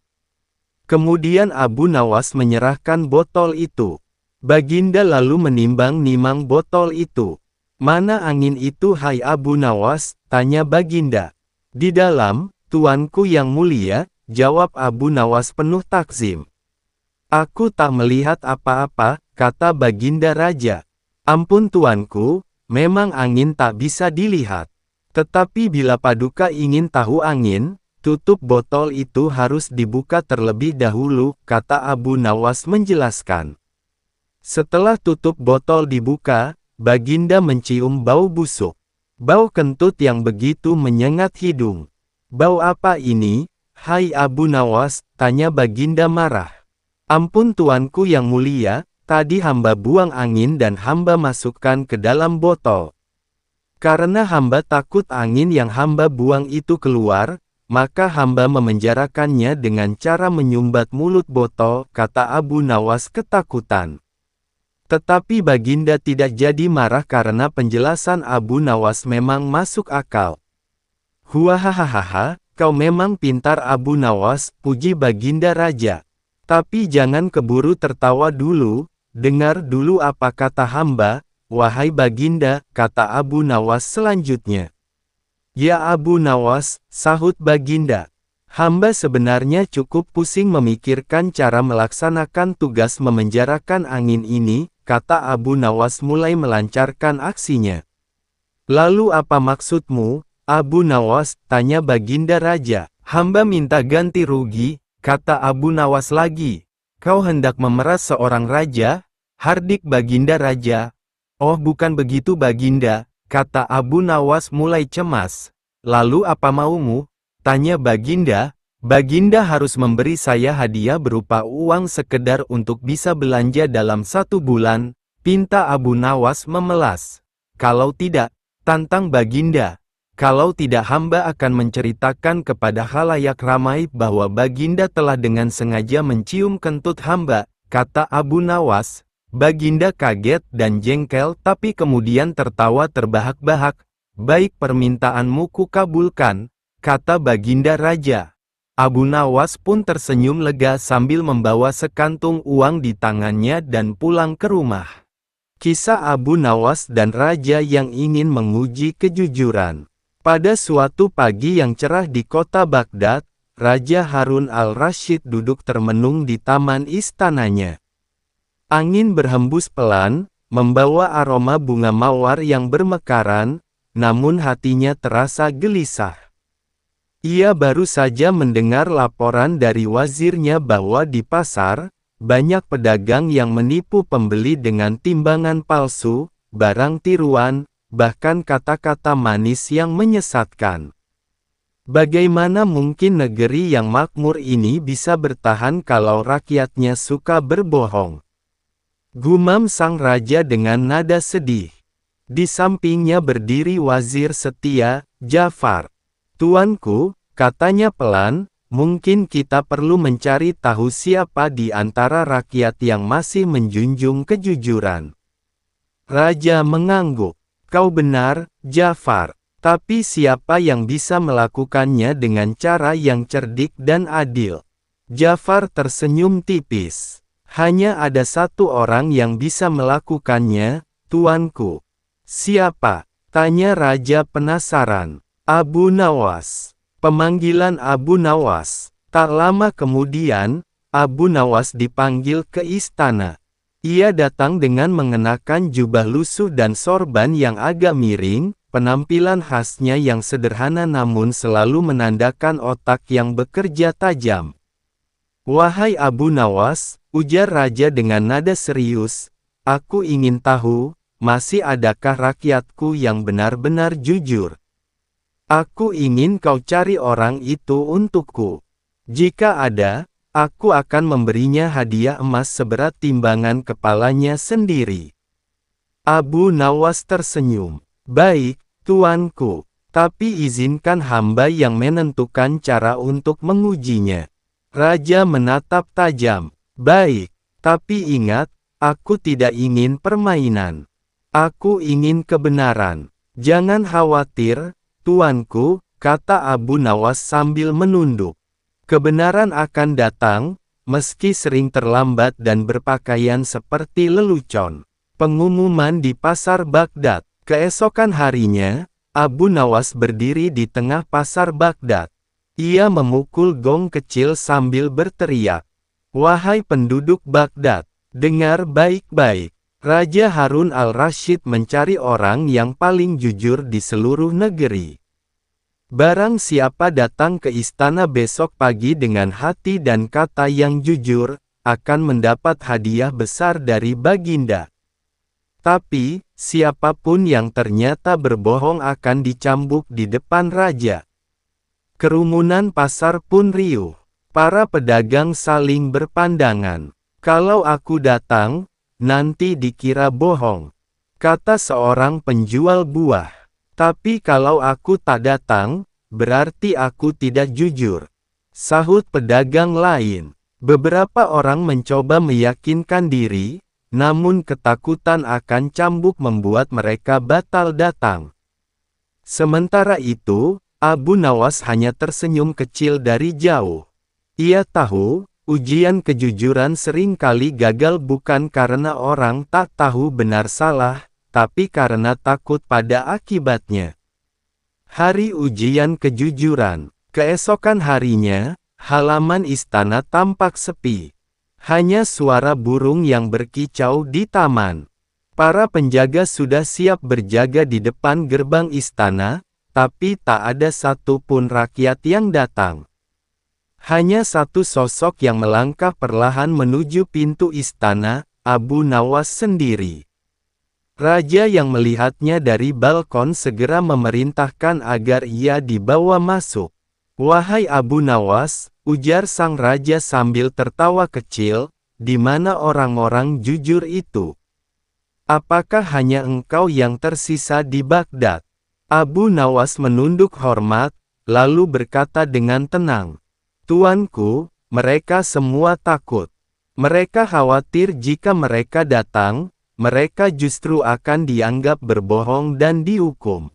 Kemudian Abu Nawas menyerahkan botol itu. Baginda lalu menimbang-nimang botol itu. Mana angin itu hai Abu Nawas, tanya Baginda. Di dalam, tuanku yang mulia, jawab Abu Nawas penuh takzim. Aku tak melihat apa-apa, kata Baginda Raja. Ampun tuanku, memang angin tak bisa dilihat. Tetapi bila Paduka ingin tahu angin, tutup botol itu harus dibuka terlebih dahulu, kata Abu Nawas menjelaskan. Setelah tutup botol dibuka, Baginda mencium bau busuk. Bau kentut yang begitu menyengat hidung. Bau apa ini, hai Abu Nawas, tanya Baginda marah. Ampun tuanku yang mulia, tadi hamba buang angin dan hamba masukkan ke dalam botol. Karena hamba takut angin yang hamba buang itu keluar, maka hamba memenjarakannya dengan cara menyumbat mulut botol, kata Abu Nawas ketakutan. Tetapi Baginda tidak jadi marah karena penjelasan Abu Nawas memang masuk akal. Huahahaha, kau memang pintar Abu Nawas, puji Baginda Raja. Tapi jangan keburu tertawa dulu, dengar dulu apa kata hamba, wahai Baginda, kata Abu Nawas selanjutnya. Ya Abu Nawas, sahut Baginda. Hamba sebenarnya cukup pusing memikirkan cara melaksanakan tugas memenjarakan angin ini, kata Abu Nawas mulai melancarkan aksinya. Lalu apa maksudmu, Abu Nawas, tanya Baginda Raja. Hamba minta ganti rugi, kata Abu Nawas lagi. Kau hendak memeras seorang raja? Hardik Baginda Raja. Oh bukan begitu Baginda, kata Abu Nawas mulai cemas. Lalu apa maumu? Tanya Baginda. Baginda harus memberi saya hadiah berupa uang sekedar untuk bisa belanja dalam 1 bulan, pinta Abu Nawas memelas. Kalau tidak, tantang Baginda. Kalau tidak hamba akan menceritakan kepada khalayak ramai bahwa Baginda telah dengan sengaja mencium kentut hamba, kata Abu Nawas. Baginda kaget dan jengkel tapi kemudian tertawa terbahak-bahak. Baik permintaanmu kukabulkan, kata Baginda Raja. Abu Nawas pun tersenyum lega sambil membawa sekantung uang di tangannya dan pulang ke rumah. Kisah Abu Nawas dan Raja yang ingin menguji kejujuran. Pada suatu pagi yang cerah di kota Baghdad, Raja Harun al-Rasyid duduk termenung di taman istananya. Angin berhembus pelan, membawa aroma bunga mawar yang bermekaran, namun hatinya terasa gelisah. Ia baru saja mendengar laporan dari wazirnya bahwa di pasar, banyak pedagang yang menipu pembeli dengan timbangan palsu, barang tiruan, bahkan kata-kata manis yang menyesatkan. Bagaimana mungkin negeri yang makmur ini bisa bertahan kalau rakyatnya suka berbohong? Gumam sang raja dengan nada sedih. Di sampingnya berdiri wazir setia, Ja'far. Tuanku, katanya pelan, mungkin kita perlu mencari tahu siapa di antara rakyat yang masih menjunjung kejujuran. Raja mengangguk. Kau benar, Ja'far. Tapi siapa yang bisa melakukannya dengan cara yang cerdik dan adil? Ja'far tersenyum tipis. Hanya ada satu orang yang bisa melakukannya, tuanku. Siapa? Tanya raja penasaran. Abu Nawas. Pemanggilan Abu Nawas. Tak lama kemudian, Abu Nawas dipanggil ke istana. Ia datang dengan mengenakan jubah lusuh dan sorban yang agak miring, penampilan khasnya yang sederhana namun selalu menandakan otak yang bekerja tajam. Wahai Abu Nawas, ujar raja dengan nada serius, aku ingin tahu, masih adakah rakyatku yang benar-benar jujur? Aku ingin kau cari orang itu untukku. Jika ada, aku akan memberinya hadiah emas seberat timbangan kepalanya sendiri. Abu Nawas tersenyum. Baik, tuanku, tapi izinkan hamba yang menentukan cara untuk mengujinya. Raja menatap tajam. Baik, tapi ingat, aku tidak ingin permainan. Aku ingin kebenaran. Jangan khawatir, tuanku, kata Abu Nawas sambil menunduk. Kebenaran akan datang, meski sering terlambat dan berpakaian seperti lelucon. Pengumuman di pasar Baghdad. Keesokan harinya, Abu Nawas berdiri di tengah pasar Baghdad. Ia memukul gong kecil sambil berteriak, "Wahai penduduk Baghdad, dengar baik-baik. Raja Harun al-Rasyid mencari orang yang paling jujur di seluruh negeri. Barang siapa datang ke istana besok pagi dengan hati dan kata yang jujur, akan mendapat hadiah besar dari Baginda. Tapi, siapapun yang ternyata berbohong akan dicambuk di depan raja." Kerumunan pasar pun riuh. Para pedagang saling berpandangan. "Kalau aku datang, nanti dikira bohong," kata seorang penjual buah. "Tapi kalau aku tak datang, berarti aku tidak jujur," sahut pedagang lain. Beberapa orang mencoba meyakinkan diri, namun ketakutan akan cambuk membuat mereka batal datang. Sementara itu, Abu Nawas hanya tersenyum kecil dari jauh. Ia tahu, ujian kejujuran sering kali gagal bukan karena orang tak tahu benar salah, tapi karena takut pada akibatnya. Hari ujian kejujuran. Keesokan harinya, halaman istana tampak sepi. Hanya suara burung yang berkicau di taman. Para penjaga sudah siap berjaga di depan gerbang istana, tapi tak ada satupun rakyat yang datang. Hanya satu sosok yang melangkah perlahan menuju pintu istana, Abu Nawas sendiri. Raja yang melihatnya dari balkon segera memerintahkan agar ia dibawa masuk. "Wahai Abu Nawas," ujar sang raja sambil tertawa kecil, "di mana orang-orang jujur itu? Apakah hanya engkau yang tersisa di Baghdad?" Abu Nawas menunduk hormat, lalu berkata dengan tenang, "Tuanku, mereka semua takut. Mereka khawatir jika mereka datang, mereka justru akan dianggap berbohong dan dihukum.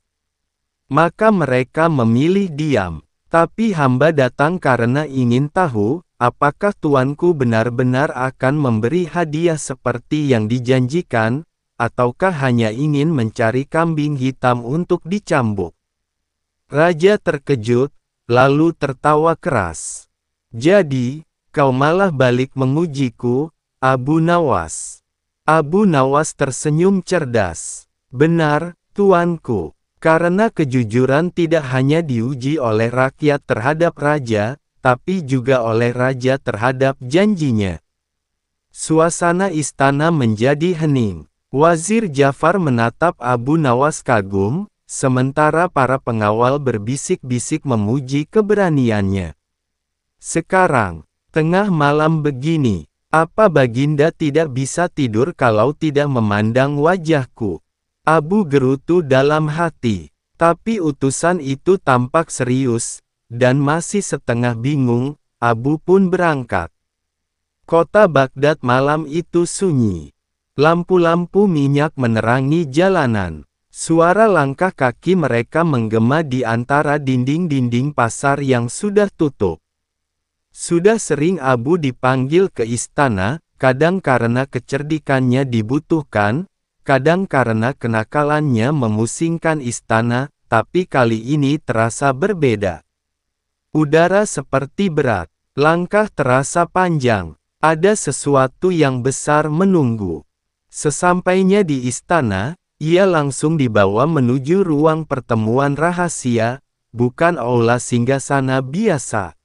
Maka mereka memilih diam. Tapi hamba datang karena ingin tahu, apakah tuanku benar-benar akan memberi hadiah seperti yang dijanjikan, ataukah hanya ingin mencari kambing hitam untuk dicambuk?" Raja terkejut, lalu tertawa keras. "Jadi, kau malah balik mengujiku, Abu Nawas?" Abu Nawas tersenyum cerdas. "Benar, tuanku. Karena kejujuran tidak hanya diuji oleh rakyat terhadap raja, tapi juga oleh raja terhadap janjinya." Suasana istana menjadi hening. Wazir Jafar menatap Abu Nawas kagum, sementara para pengawal berbisik-bisik memuji keberaniannya. "Sekarang, tengah malam begini, apa Baginda tidak bisa tidur kalau tidak memandang wajahku?" Abu gerutu dalam hati. Tapi utusan itu tampak serius, dan masih setengah bingung, Abu pun berangkat. Kota Baghdad malam itu sunyi. Lampu-lampu minyak menerangi jalanan. Suara langkah kaki mereka menggema di antara dinding-dinding pasar yang sudah tutup. Sudah sering Abu dipanggil ke istana, kadang karena kecerdikannya dibutuhkan, kadang karena kenakalannya memusingkan istana, tapi kali ini terasa berbeda. Udara seperti berat, langkah terasa panjang, ada sesuatu yang besar menunggu. Sesampainya di istana, ia langsung dibawa menuju ruang pertemuan rahasia, bukan aula singgasana biasa.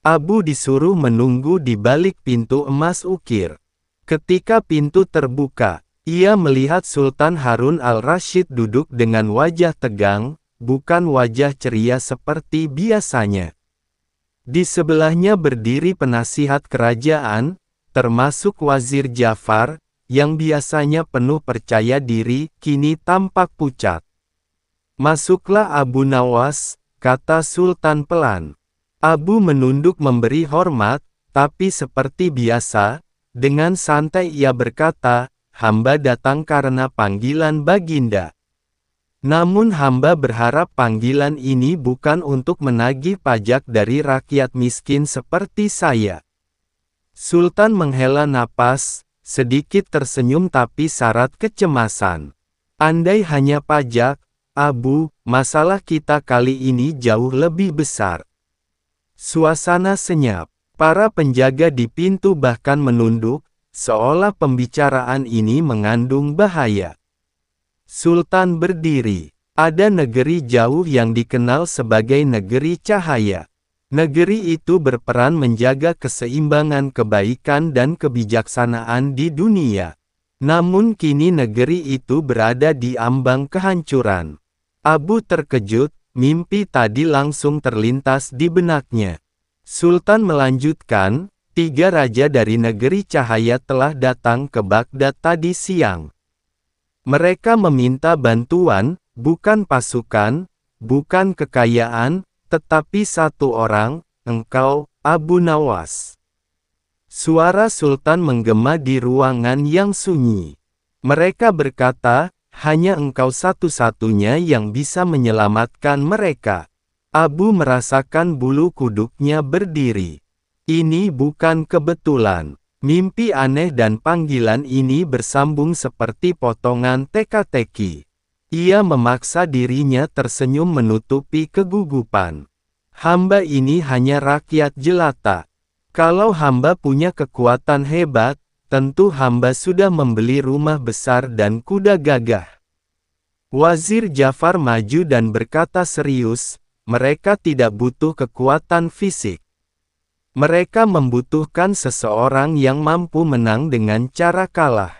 Abu disuruh menunggu di balik pintu emas ukir. Ketika pintu terbuka, ia melihat Sultan Harun al-Rasyid duduk dengan wajah tegang, bukan wajah ceria seperti biasanya. Di sebelahnya berdiri penasihat kerajaan, termasuk Wazir Jafar, yang biasanya penuh percaya diri, kini tampak pucat. "Masuklah Abu Nawas," kata Sultan pelan. Abu menunduk memberi hormat, tapi seperti biasa, dengan santai ia berkata, "Hamba datang karena panggilan Baginda. Namun hamba berharap panggilan ini bukan untuk menagih pajak dari rakyat miskin seperti saya." Sultan menghela napas, sedikit tersenyum tapi syarat kecemasan. Andai hanya pajak, Abu, masalah kita kali ini jauh lebih besar. Suasana senyap. Para penjaga di pintu bahkan menunduk, seolah pembicaraan ini mengandung bahaya. Sultan berdiri. Ada negeri jauh yang dikenal sebagai negeri cahaya. Negeri itu berperan menjaga keseimbangan kebaikan dan kebijaksanaan di dunia. Namun kini negeri itu berada di ambang kehancuran. Abu terkejut, mimpi tadi langsung terlintas di benaknya. Sultan melanjutkan, 3 raja dari negeri cahaya telah datang ke Baghdad tadi siang. Mereka meminta bantuan, bukan pasukan, bukan kekayaan, tetapi satu orang, engkau, Abu Nawas. Suara Sultan menggema di ruangan yang sunyi. Mereka berkata, hanya engkau satu-satunya yang bisa menyelamatkan mereka. Abu merasakan bulu kuduknya berdiri. Ini bukan kebetulan. Mimpi aneh dan panggilan ini bersambung seperti potongan teka-teki. Ia memaksa dirinya tersenyum menutupi kegugupan. Hamba ini hanya rakyat jelata. Kalau hamba punya kekuatan hebat, tentu hamba sudah membeli rumah besar dan kuda gagah. Wazir Jafar maju dan berkata serius, mereka tidak butuh kekuatan fisik. Mereka membutuhkan seseorang yang mampu menang dengan cara kalah.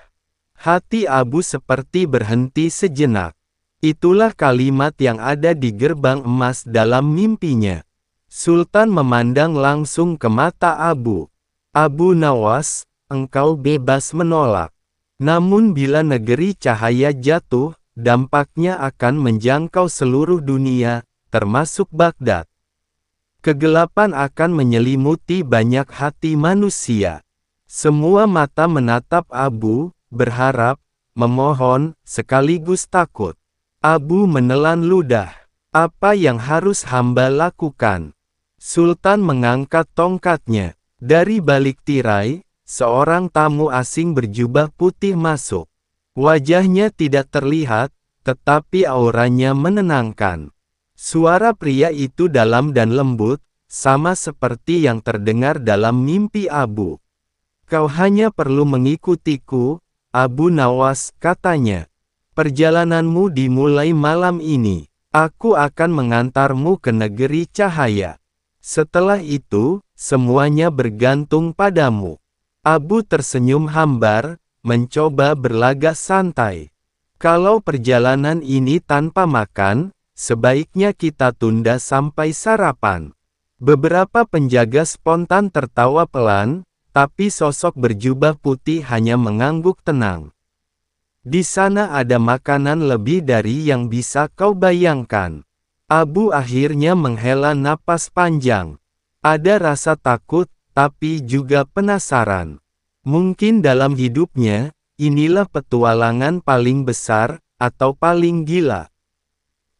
Hati Abu seperti berhenti sejenak. Itulah kalimat yang ada di gerbang emas dalam mimpinya. Sultan memandang langsung ke mata Abu. Abu Nawas, engkau bebas menolak. Namun bila negeri cahaya jatuh, dampaknya akan menjangkau seluruh dunia, termasuk Baghdad. Kegelapan akan menyelimuti banyak hati manusia. Semua mata menatap Abu, berharap, memohon, sekaligus takut. Abu menelan ludah. Apa yang harus hamba lakukan? Sultan mengangkat tongkatnya. Dari balik tirai, seorang tamu asing berjubah putih masuk. Wajahnya tidak terlihat, tetapi auranya menenangkan. Suara pria itu dalam dan lembut, sama seperti yang terdengar dalam mimpi Abu. Kau hanya perlu mengikutiku, Abu Nawas, katanya. Perjalananmu dimulai malam ini. Aku akan mengantarmu ke negeri cahaya. Setelah itu, semuanya bergantung padamu. Abu tersenyum hambar, mencoba berlagak santai. Kalau perjalanan ini tanpa makan, sebaiknya kita tunda sampai sarapan. Beberapa penjaga spontan tertawa pelan, tapi sosok berjubah putih hanya mengangguk tenang. Di sana ada makanan lebih dari yang bisa kau bayangkan. Abu akhirnya menghela napas panjang. Ada rasa takut, tapi juga penasaran. Mungkin dalam hidupnya, inilah petualangan paling besar, atau paling gila.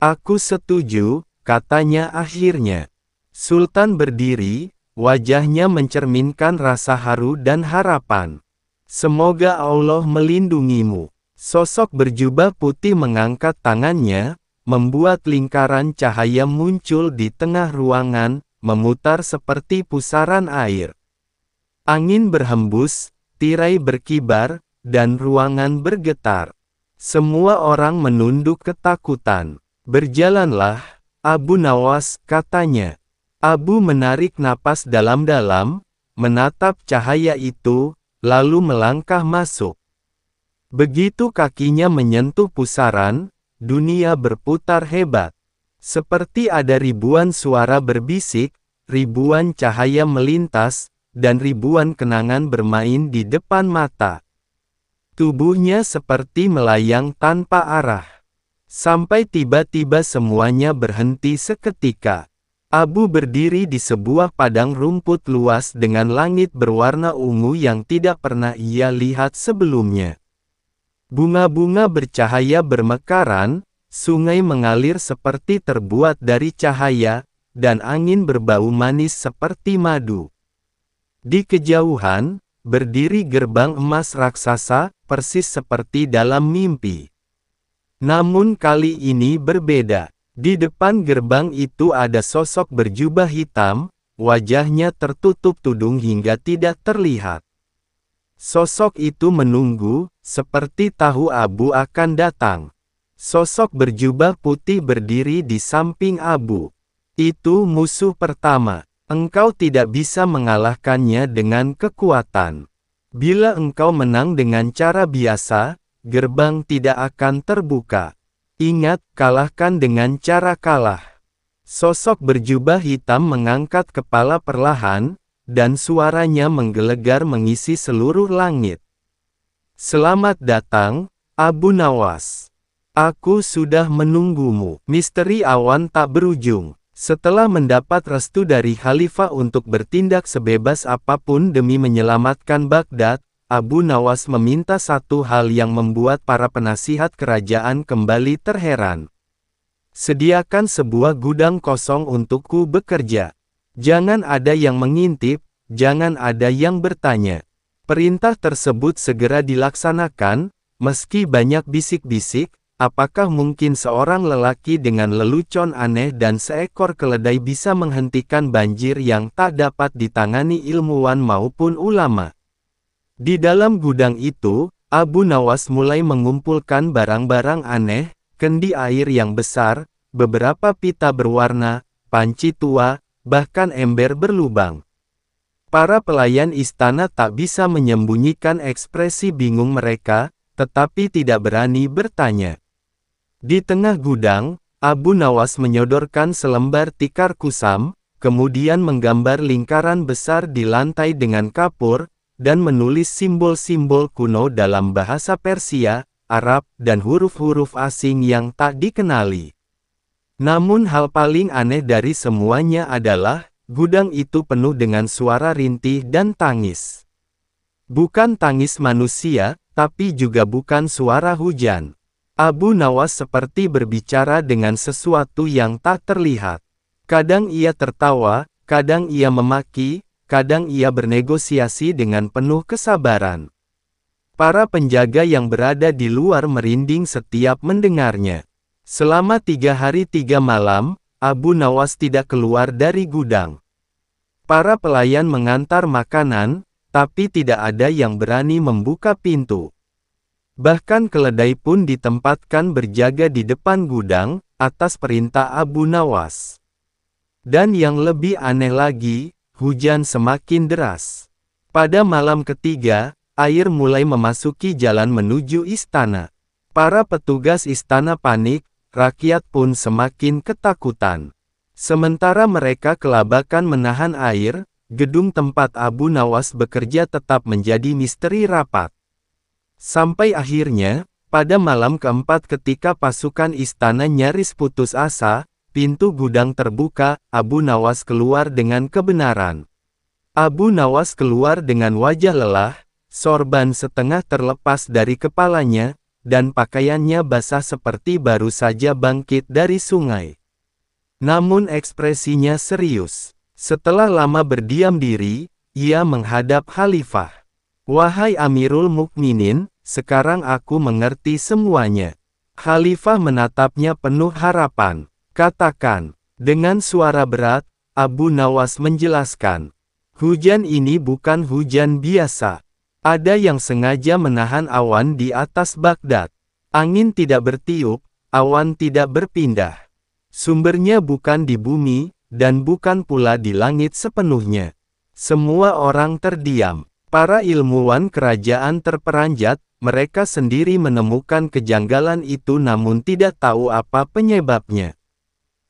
Aku setuju, katanya akhirnya. Sultan berdiri, wajahnya mencerminkan rasa haru dan harapan. Semoga Allah melindungimu. Sosok berjubah putih mengangkat tangannya, membuat lingkaran cahaya muncul di tengah ruangan, memutar seperti pusaran air. Angin berhembus, tirai berkibar, dan ruangan bergetar. Semua orang menunduk ketakutan. Berjalanlah, Abu Nawas, katanya. Abu menarik napas dalam-dalam, menatap cahaya itu, lalu melangkah masuk. Begitu kakinya menyentuh pusaran, dunia berputar hebat. Seperti ada ribuan suara berbisik, ribuan cahaya melintas, dan ribuan kenangan bermain di depan mata. Tubuhnya seperti melayang tanpa arah. Sampai tiba-tiba semuanya berhenti seketika. Abu berdiri di sebuah padang rumput luas dengan langit berwarna ungu yang tidak pernah ia lihat sebelumnya. Bunga-bunga bercahaya bermekaran, sungai mengalir seperti terbuat dari cahaya, dan angin berbau manis seperti madu. Di kejauhan, berdiri gerbang emas raksasa, persis seperti dalam mimpi. Namun kali ini berbeda. Di depan gerbang itu ada sosok berjubah hitam, wajahnya tertutup tudung hingga tidak terlihat. Sosok itu menunggu, seperti tahu Abu akan datang. Sosok berjubah putih berdiri di samping Abu. Itu musuh pertama. Engkau tidak bisa mengalahkannya dengan kekuatan. Bila engkau menang dengan cara biasa, gerbang tidak akan terbuka. Ingat, kalahkan dengan cara kalah. Sosok berjubah hitam mengangkat kepala perlahan, dan suaranya menggelegar mengisi seluruh langit. Selamat datang, Abu Nawas. Aku sudah menunggumu. Misteri awan tak berujung. Setelah mendapat restu dari Khalifah untuk bertindak sebebas apapun demi menyelamatkan Baghdad, Abu Nawas meminta satu hal yang membuat para penasihat kerajaan kembali terheran. Sediakan sebuah gudang kosong untukku bekerja. Jangan ada yang mengintip, jangan ada yang bertanya. Perintah tersebut segera dilaksanakan, meski banyak bisik-bisik. Apakah mungkin seorang lelaki dengan lelucon aneh dan seekor keledai bisa menghentikan banjir yang tak dapat ditangani ilmuwan maupun ulama? Di dalam gudang itu, Abu Nawas mulai mengumpulkan barang-barang aneh, kendi air yang besar, beberapa pita berwarna, panci tua, bahkan ember berlubang. Para pelayan istana tak bisa menyembunyikan ekspresi bingung mereka, tetapi tidak berani bertanya. Di tengah gudang, Abu Nawas menyodorkan selembar tikar kusam, kemudian menggambar lingkaran besar di lantai dengan kapur, dan menulis simbol-simbol kuno dalam bahasa Persia, Arab, dan huruf-huruf asing yang tak dikenali. Namun hal paling aneh dari semuanya adalah, gudang itu penuh dengan suara rintih dan tangis. Bukan tangis manusia, tapi juga bukan suara hujan. Abu Nawas seperti berbicara dengan sesuatu yang tak terlihat. Kadang ia tertawa, kadang ia memaki, kadang ia bernegosiasi dengan penuh kesabaran. Para penjaga yang berada di luar merinding setiap mendengarnya. Selama 3 hari 3 malam, Abu Nawas tidak keluar dari gudang. Para pelayan mengantar makanan, tapi tidak ada yang berani membuka pintu. Bahkan keledai pun ditempatkan berjaga di depan gudang, atas perintah Abu Nawas. Dan yang lebih aneh lagi, hujan semakin deras. Pada malam ketiga, air mulai memasuki jalan menuju istana. Para petugas istana panik, rakyat pun semakin ketakutan. Sementara mereka kelabakan menahan air, gedung tempat Abu Nawas bekerja tetap menjadi misteri rapat. Sampai akhirnya, pada malam keempat ketika pasukan istana nyaris putus asa, pintu gudang terbuka, Abu Nawas keluar dengan kebenaran. Abu Nawas keluar dengan wajah lelah, sorban setengah terlepas dari kepalanya, dan pakaiannya basah seperti baru saja bangkit dari sungai. Namun ekspresinya serius. Setelah lama berdiam diri, ia menghadap Khalifah. Wahai Amirul Mukminin, sekarang aku mengerti semuanya. Khalifah menatapnya penuh harapan. Katakan, dengan suara berat, Abu Nawas menjelaskan. Hujan ini bukan hujan biasa. Ada yang sengaja menahan awan di atas Baghdad. Angin tidak bertiup, awan tidak berpindah. Sumbernya bukan di bumi, dan bukan pula di langit sepenuhnya. Semua orang terdiam. Para ilmuwan kerajaan terperanjat, mereka sendiri menemukan kejanggalan itu namun tidak tahu apa penyebabnya.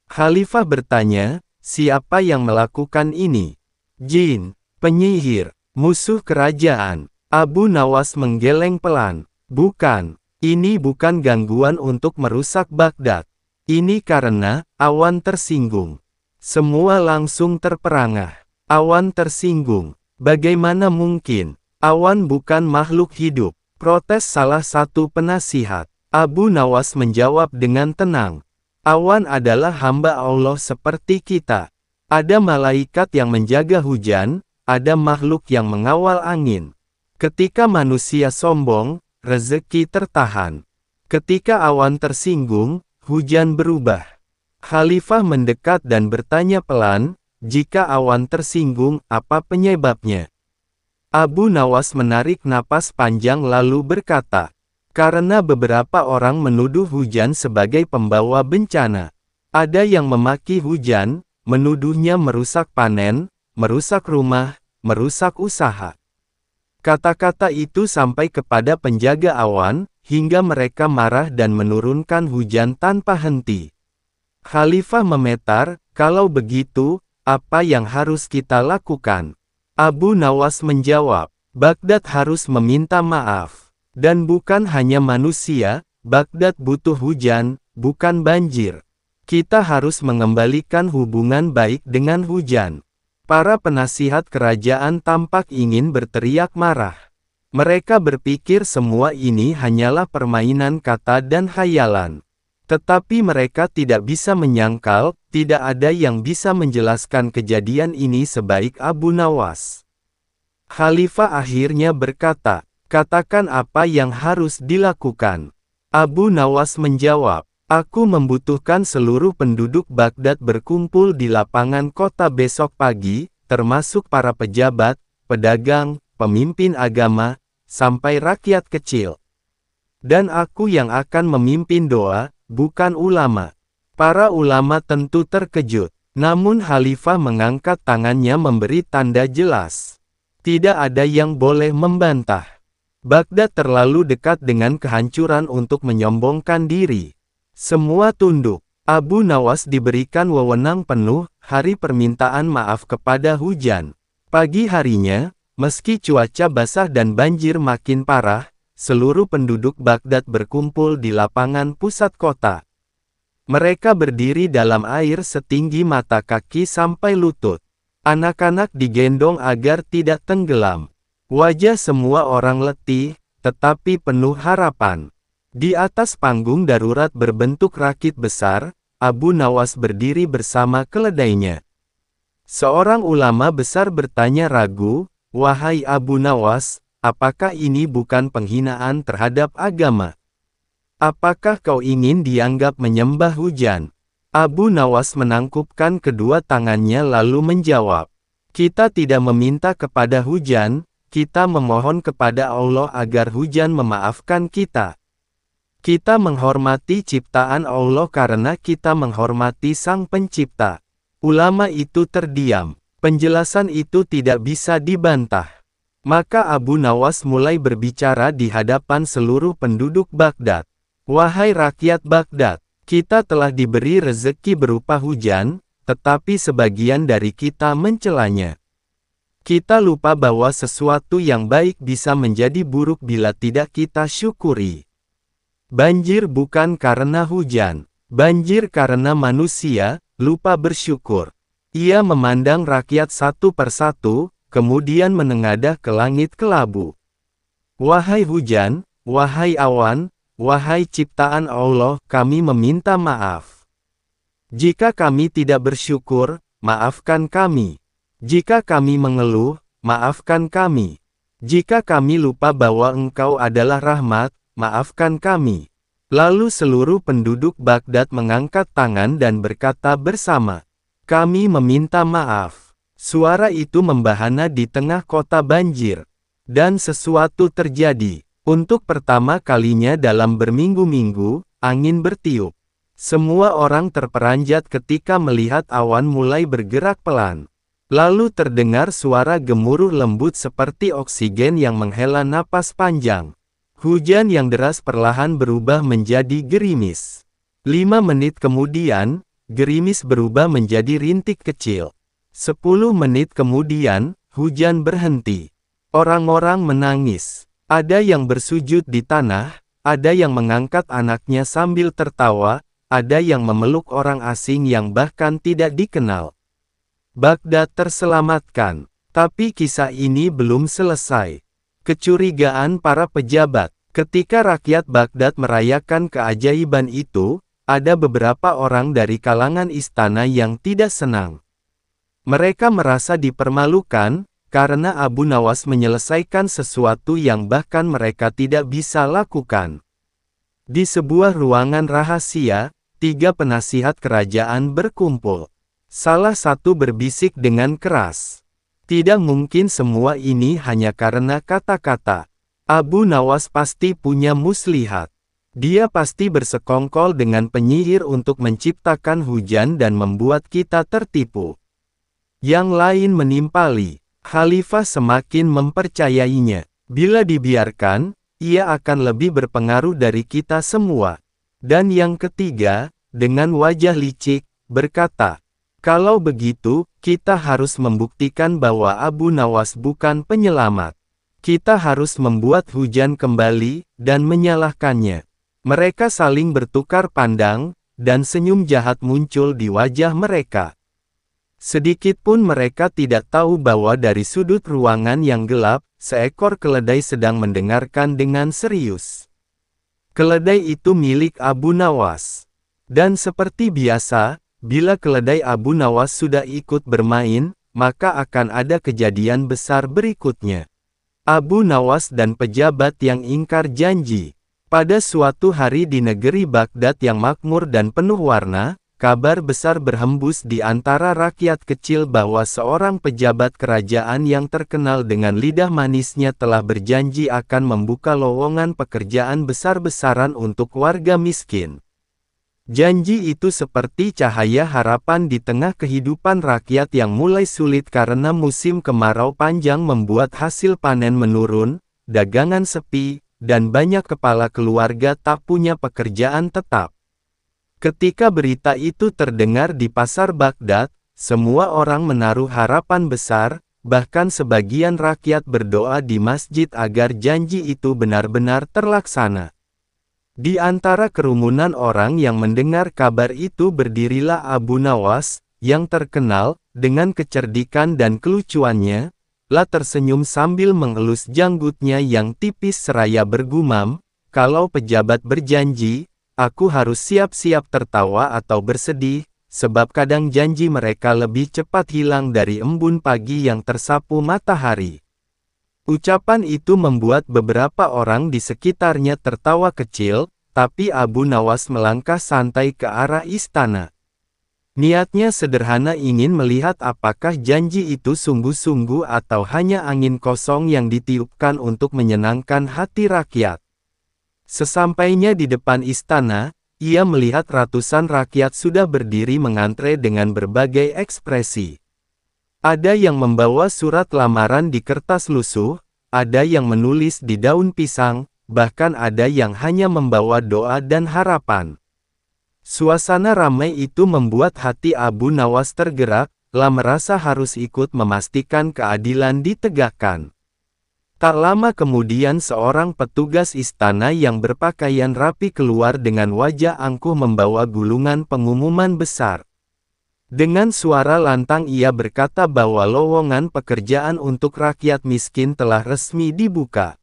Khalifah bertanya, siapa yang melakukan ini? Jin, penyihir, musuh kerajaan. Abu Nawas menggeleng pelan. Bukan, ini bukan gangguan untuk merusak Baghdad. Ini karena, awan tersinggung. Semua langsung terperangah. Awan tersinggung. Bagaimana mungkin? Awan bukan makhluk hidup. Protes salah satu penasihat. Abu Nawas menjawab dengan tenang. Awan adalah hamba Allah seperti kita. Ada malaikat yang menjaga hujan, ada makhluk yang mengawal angin. Ketika manusia sombong, rezeki tertahan. Ketika awan tersinggung, hujan berubah. Khalifah mendekat dan bertanya pelan, jika awan tersinggung, apa penyebabnya? Abu Nawas menarik napas panjang lalu berkata, karena beberapa orang menuduh hujan sebagai pembawa bencana. Ada yang memaki hujan, menuduhnya merusak panen, merusak rumah, merusak usaha. Kata-kata itu sampai kepada penjaga awan, hingga mereka marah dan menurunkan hujan tanpa henti. Khalifah memetar, kalau begitu, apa yang harus kita lakukan? Abu Nawas menjawab, Baghdad harus meminta maaf. Dan bukan hanya manusia, Baghdad butuh hujan, bukan banjir. Kita harus mengembalikan hubungan baik dengan hujan. Para penasihat kerajaan tampak ingin berteriak marah. Mereka berpikir semua ini hanyalah permainan kata dan khayalan. Tetapi mereka tidak bisa menyangkal, tidak ada yang bisa menjelaskan kejadian ini sebaik Abu Nawas. Khalifah akhirnya berkata, katakan apa yang harus dilakukan. Abu Nawas menjawab, aku membutuhkan seluruh penduduk Baghdad berkumpul di lapangan kota besok pagi, termasuk para pejabat, pedagang, pemimpin agama, sampai rakyat kecil. Dan aku yang akan memimpin doa, bukan ulama. Para ulama tentu terkejut. Namun Khalifah mengangkat tangannya memberi tanda jelas. Tidak ada yang boleh membantah. Baghdad terlalu dekat dengan kehancuran untuk menyombongkan diri. Semua tunduk. Abu Nawas diberikan wewenang penuh, hari permintaan maaf kepada hujan. Pagi harinya, meski cuaca basah dan banjir makin parah, seluruh penduduk Baghdad berkumpul di lapangan pusat kota. Mereka berdiri dalam air setinggi mata kaki sampai lutut. Anak-anak digendong agar tidak tenggelam. Wajah semua orang letih, tetapi penuh harapan. Di atas panggung darurat berbentuk rakit besar, Abu Nawas berdiri bersama keledainya. Seorang ulama besar bertanya ragu, wahai Abu Nawas, apakah ini bukan penghinaan terhadap agama? Apakah kau ingin dianggap menyembah hujan? Abu Nawas menangkupkan kedua tangannya lalu menjawab, kita tidak meminta kepada hujan, kita memohon kepada Allah agar hujan memaafkan kita. Kita menghormati ciptaan Allah karena kita menghormati Sang Pencipta. Ulama itu terdiam. Penjelasan itu tidak bisa dibantah. Maka Abu Nawas mulai berbicara di hadapan seluruh penduduk Baghdad. Wahai rakyat Baghdad, kita telah diberi rezeki berupa hujan, tetapi sebagian dari kita mencelanya. Kita lupa bahwa sesuatu yang baik bisa menjadi buruk bila tidak kita syukuri. Banjir bukan karena hujan, banjir karena manusia lupa bersyukur. Ia memandang rakyat satu persatu, kemudian menengadah ke langit kelabu. Wahai hujan, wahai awan, wahai ciptaan Allah, kami meminta maaf. Jika kami tidak bersyukur, maafkan kami. Jika kami mengeluh, maafkan kami. Jika kami lupa bahwa Engkau adalah rahmat, maafkan kami. Lalu seluruh penduduk Baghdad mengangkat tangan dan berkata bersama, kami meminta maaf. Suara itu membahana di tengah kota banjir. Dan sesuatu terjadi. Untuk pertama kalinya dalam berminggu-minggu, angin bertiup. Semua orang terperanjat ketika melihat awan mulai bergerak pelan. Lalu terdengar suara gemuruh lembut seperti oksigen yang menghela napas panjang. Hujan yang deras perlahan berubah menjadi gerimis. 5 menit kemudian, gerimis berubah menjadi rintik kecil. 10 menit kemudian, hujan berhenti. Orang-orang menangis. Ada yang bersujud di tanah, ada yang mengangkat anaknya sambil tertawa, ada yang memeluk orang asing yang bahkan tidak dikenal. Baghdad terselamatkan. Tapi kisah ini belum selesai. Kecurigaan para pejabat. Ketika rakyat Baghdad merayakan keajaiban itu, ada beberapa orang dari kalangan istana yang tidak senang. Mereka merasa dipermalukan, karena Abu Nawas menyelesaikan sesuatu yang bahkan mereka tidak bisa lakukan. Di sebuah ruangan rahasia, 3 penasihat kerajaan berkumpul. Salah satu berbisik dengan keras. Tidak mungkin semua ini hanya karena kata-kata. Abu Nawas pasti punya muslihat. Dia pasti bersekongkol dengan penyihir untuk menciptakan hujan dan membuat kita tertipu. Yang lain menimpali. Khalifah semakin mempercayainya. Bila dibiarkan, ia akan lebih berpengaruh dari kita semua. Dan yang ketiga, dengan wajah licik, berkata, kalau begitu, kita harus membuktikan bahwa Abu Nawas bukan penyelamat. Kita harus membuat hujan kembali, dan menyalahkannya. Mereka saling bertukar pandang, dan senyum jahat muncul di wajah mereka. Sedikit pun mereka tidak tahu bahwa dari sudut ruangan yang gelap, seekor keledai sedang mendengarkan dengan serius. Keledai itu milik Abu Nawas. Dan seperti biasa, bila keledai Abu Nawas sudah ikut bermain, maka akan ada kejadian besar berikutnya. Abu Nawas dan pejabat yang ingkar janji. Pada suatu hari di negeri Baghdad yang makmur dan penuh warna, kabar besar berhembus di antara rakyat kecil bahwa seorang pejabat kerajaan yang terkenal dengan lidah manisnya telah berjanji akan membuka lowongan pekerjaan besar-besaran untuk warga miskin. Janji itu seperti cahaya harapan di tengah kehidupan rakyat yang mulai sulit karena musim kemarau panjang membuat hasil panen menurun, dagangan sepi, dan banyak kepala keluarga tak punya pekerjaan tetap. Ketika berita itu terdengar di pasar Baghdad, semua orang menaruh harapan besar, bahkan sebagian rakyat berdoa di masjid agar janji itu benar-benar terlaksana. Di antara kerumunan orang yang mendengar kabar itu berdirilah Abu Nawas, yang terkenal dengan kecerdikan dan kelucuannya, tersenyum sambil mengelus janggutnya yang tipis seraya bergumam, kalau pejabat berjanji, aku harus siap-siap tertawa atau bersedih, sebab kadang janji mereka lebih cepat hilang dari embun pagi yang tersapu matahari. Ucapan itu membuat beberapa orang di sekitarnya tertawa kecil, tapi Abu Nawas melangkah santai ke arah istana. Niatnya sederhana, ingin melihat apakah janji itu sungguh-sungguh atau hanya angin kosong yang ditiupkan untuk menyenangkan hati rakyat. Sesampainya di depan istana, ia melihat ratusan rakyat sudah berdiri mengantre dengan berbagai ekspresi. Ada yang membawa surat lamaran di kertas lusuh, ada yang menulis di daun pisang, bahkan ada yang hanya membawa doa dan harapan. Suasana ramai itu membuat hati Abu Nawas tergerak, merasa harus ikut memastikan keadilan ditegakkan. Tak lama kemudian seorang petugas istana yang berpakaian rapi keluar dengan wajah angkuh membawa gulungan pengumuman besar. Dengan suara lantang ia berkata bahwa lowongan pekerjaan untuk rakyat miskin telah resmi dibuka.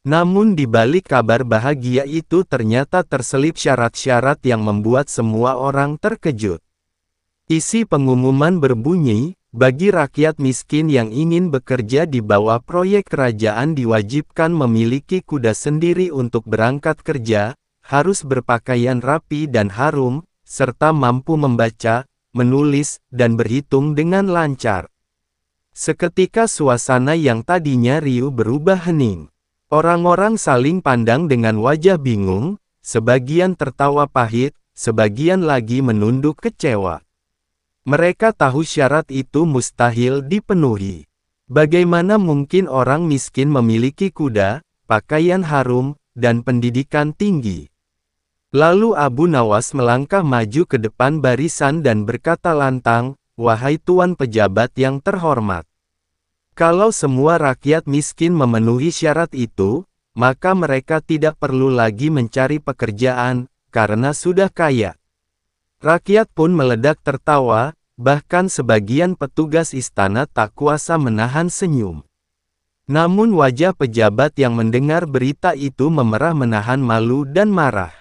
Namun di balik kabar bahagia itu ternyata terselip syarat-syarat yang membuat semua orang terkejut. Isi pengumuman berbunyi, bagi rakyat miskin yang ingin bekerja di bawah proyek kerajaan diwajibkan memiliki kuda sendiri untuk berangkat kerja, harus berpakaian rapi dan harum, serta mampu membaca, menulis, dan berhitung dengan lancar. Seketika suasana yang tadinya riuh berubah hening. Orang-orang saling pandang dengan wajah bingung, sebagian tertawa pahit, sebagian lagi menunduk kecewa. Mereka tahu syarat itu mustahil dipenuhi. Bagaimana mungkin orang miskin memiliki kuda, pakaian harum, dan pendidikan tinggi? Lalu Abu Nawas melangkah maju ke depan barisan dan berkata lantang, "Wahai tuan pejabat yang terhormat, kalau semua rakyat miskin memenuhi syarat itu, maka mereka tidak perlu lagi mencari pekerjaan, karena sudah kaya." Rakyat pun meledak tertawa, bahkan sebagian petugas istana tak kuasa menahan senyum. Namun wajah pejabat yang mendengar berita itu memerah menahan malu dan marah.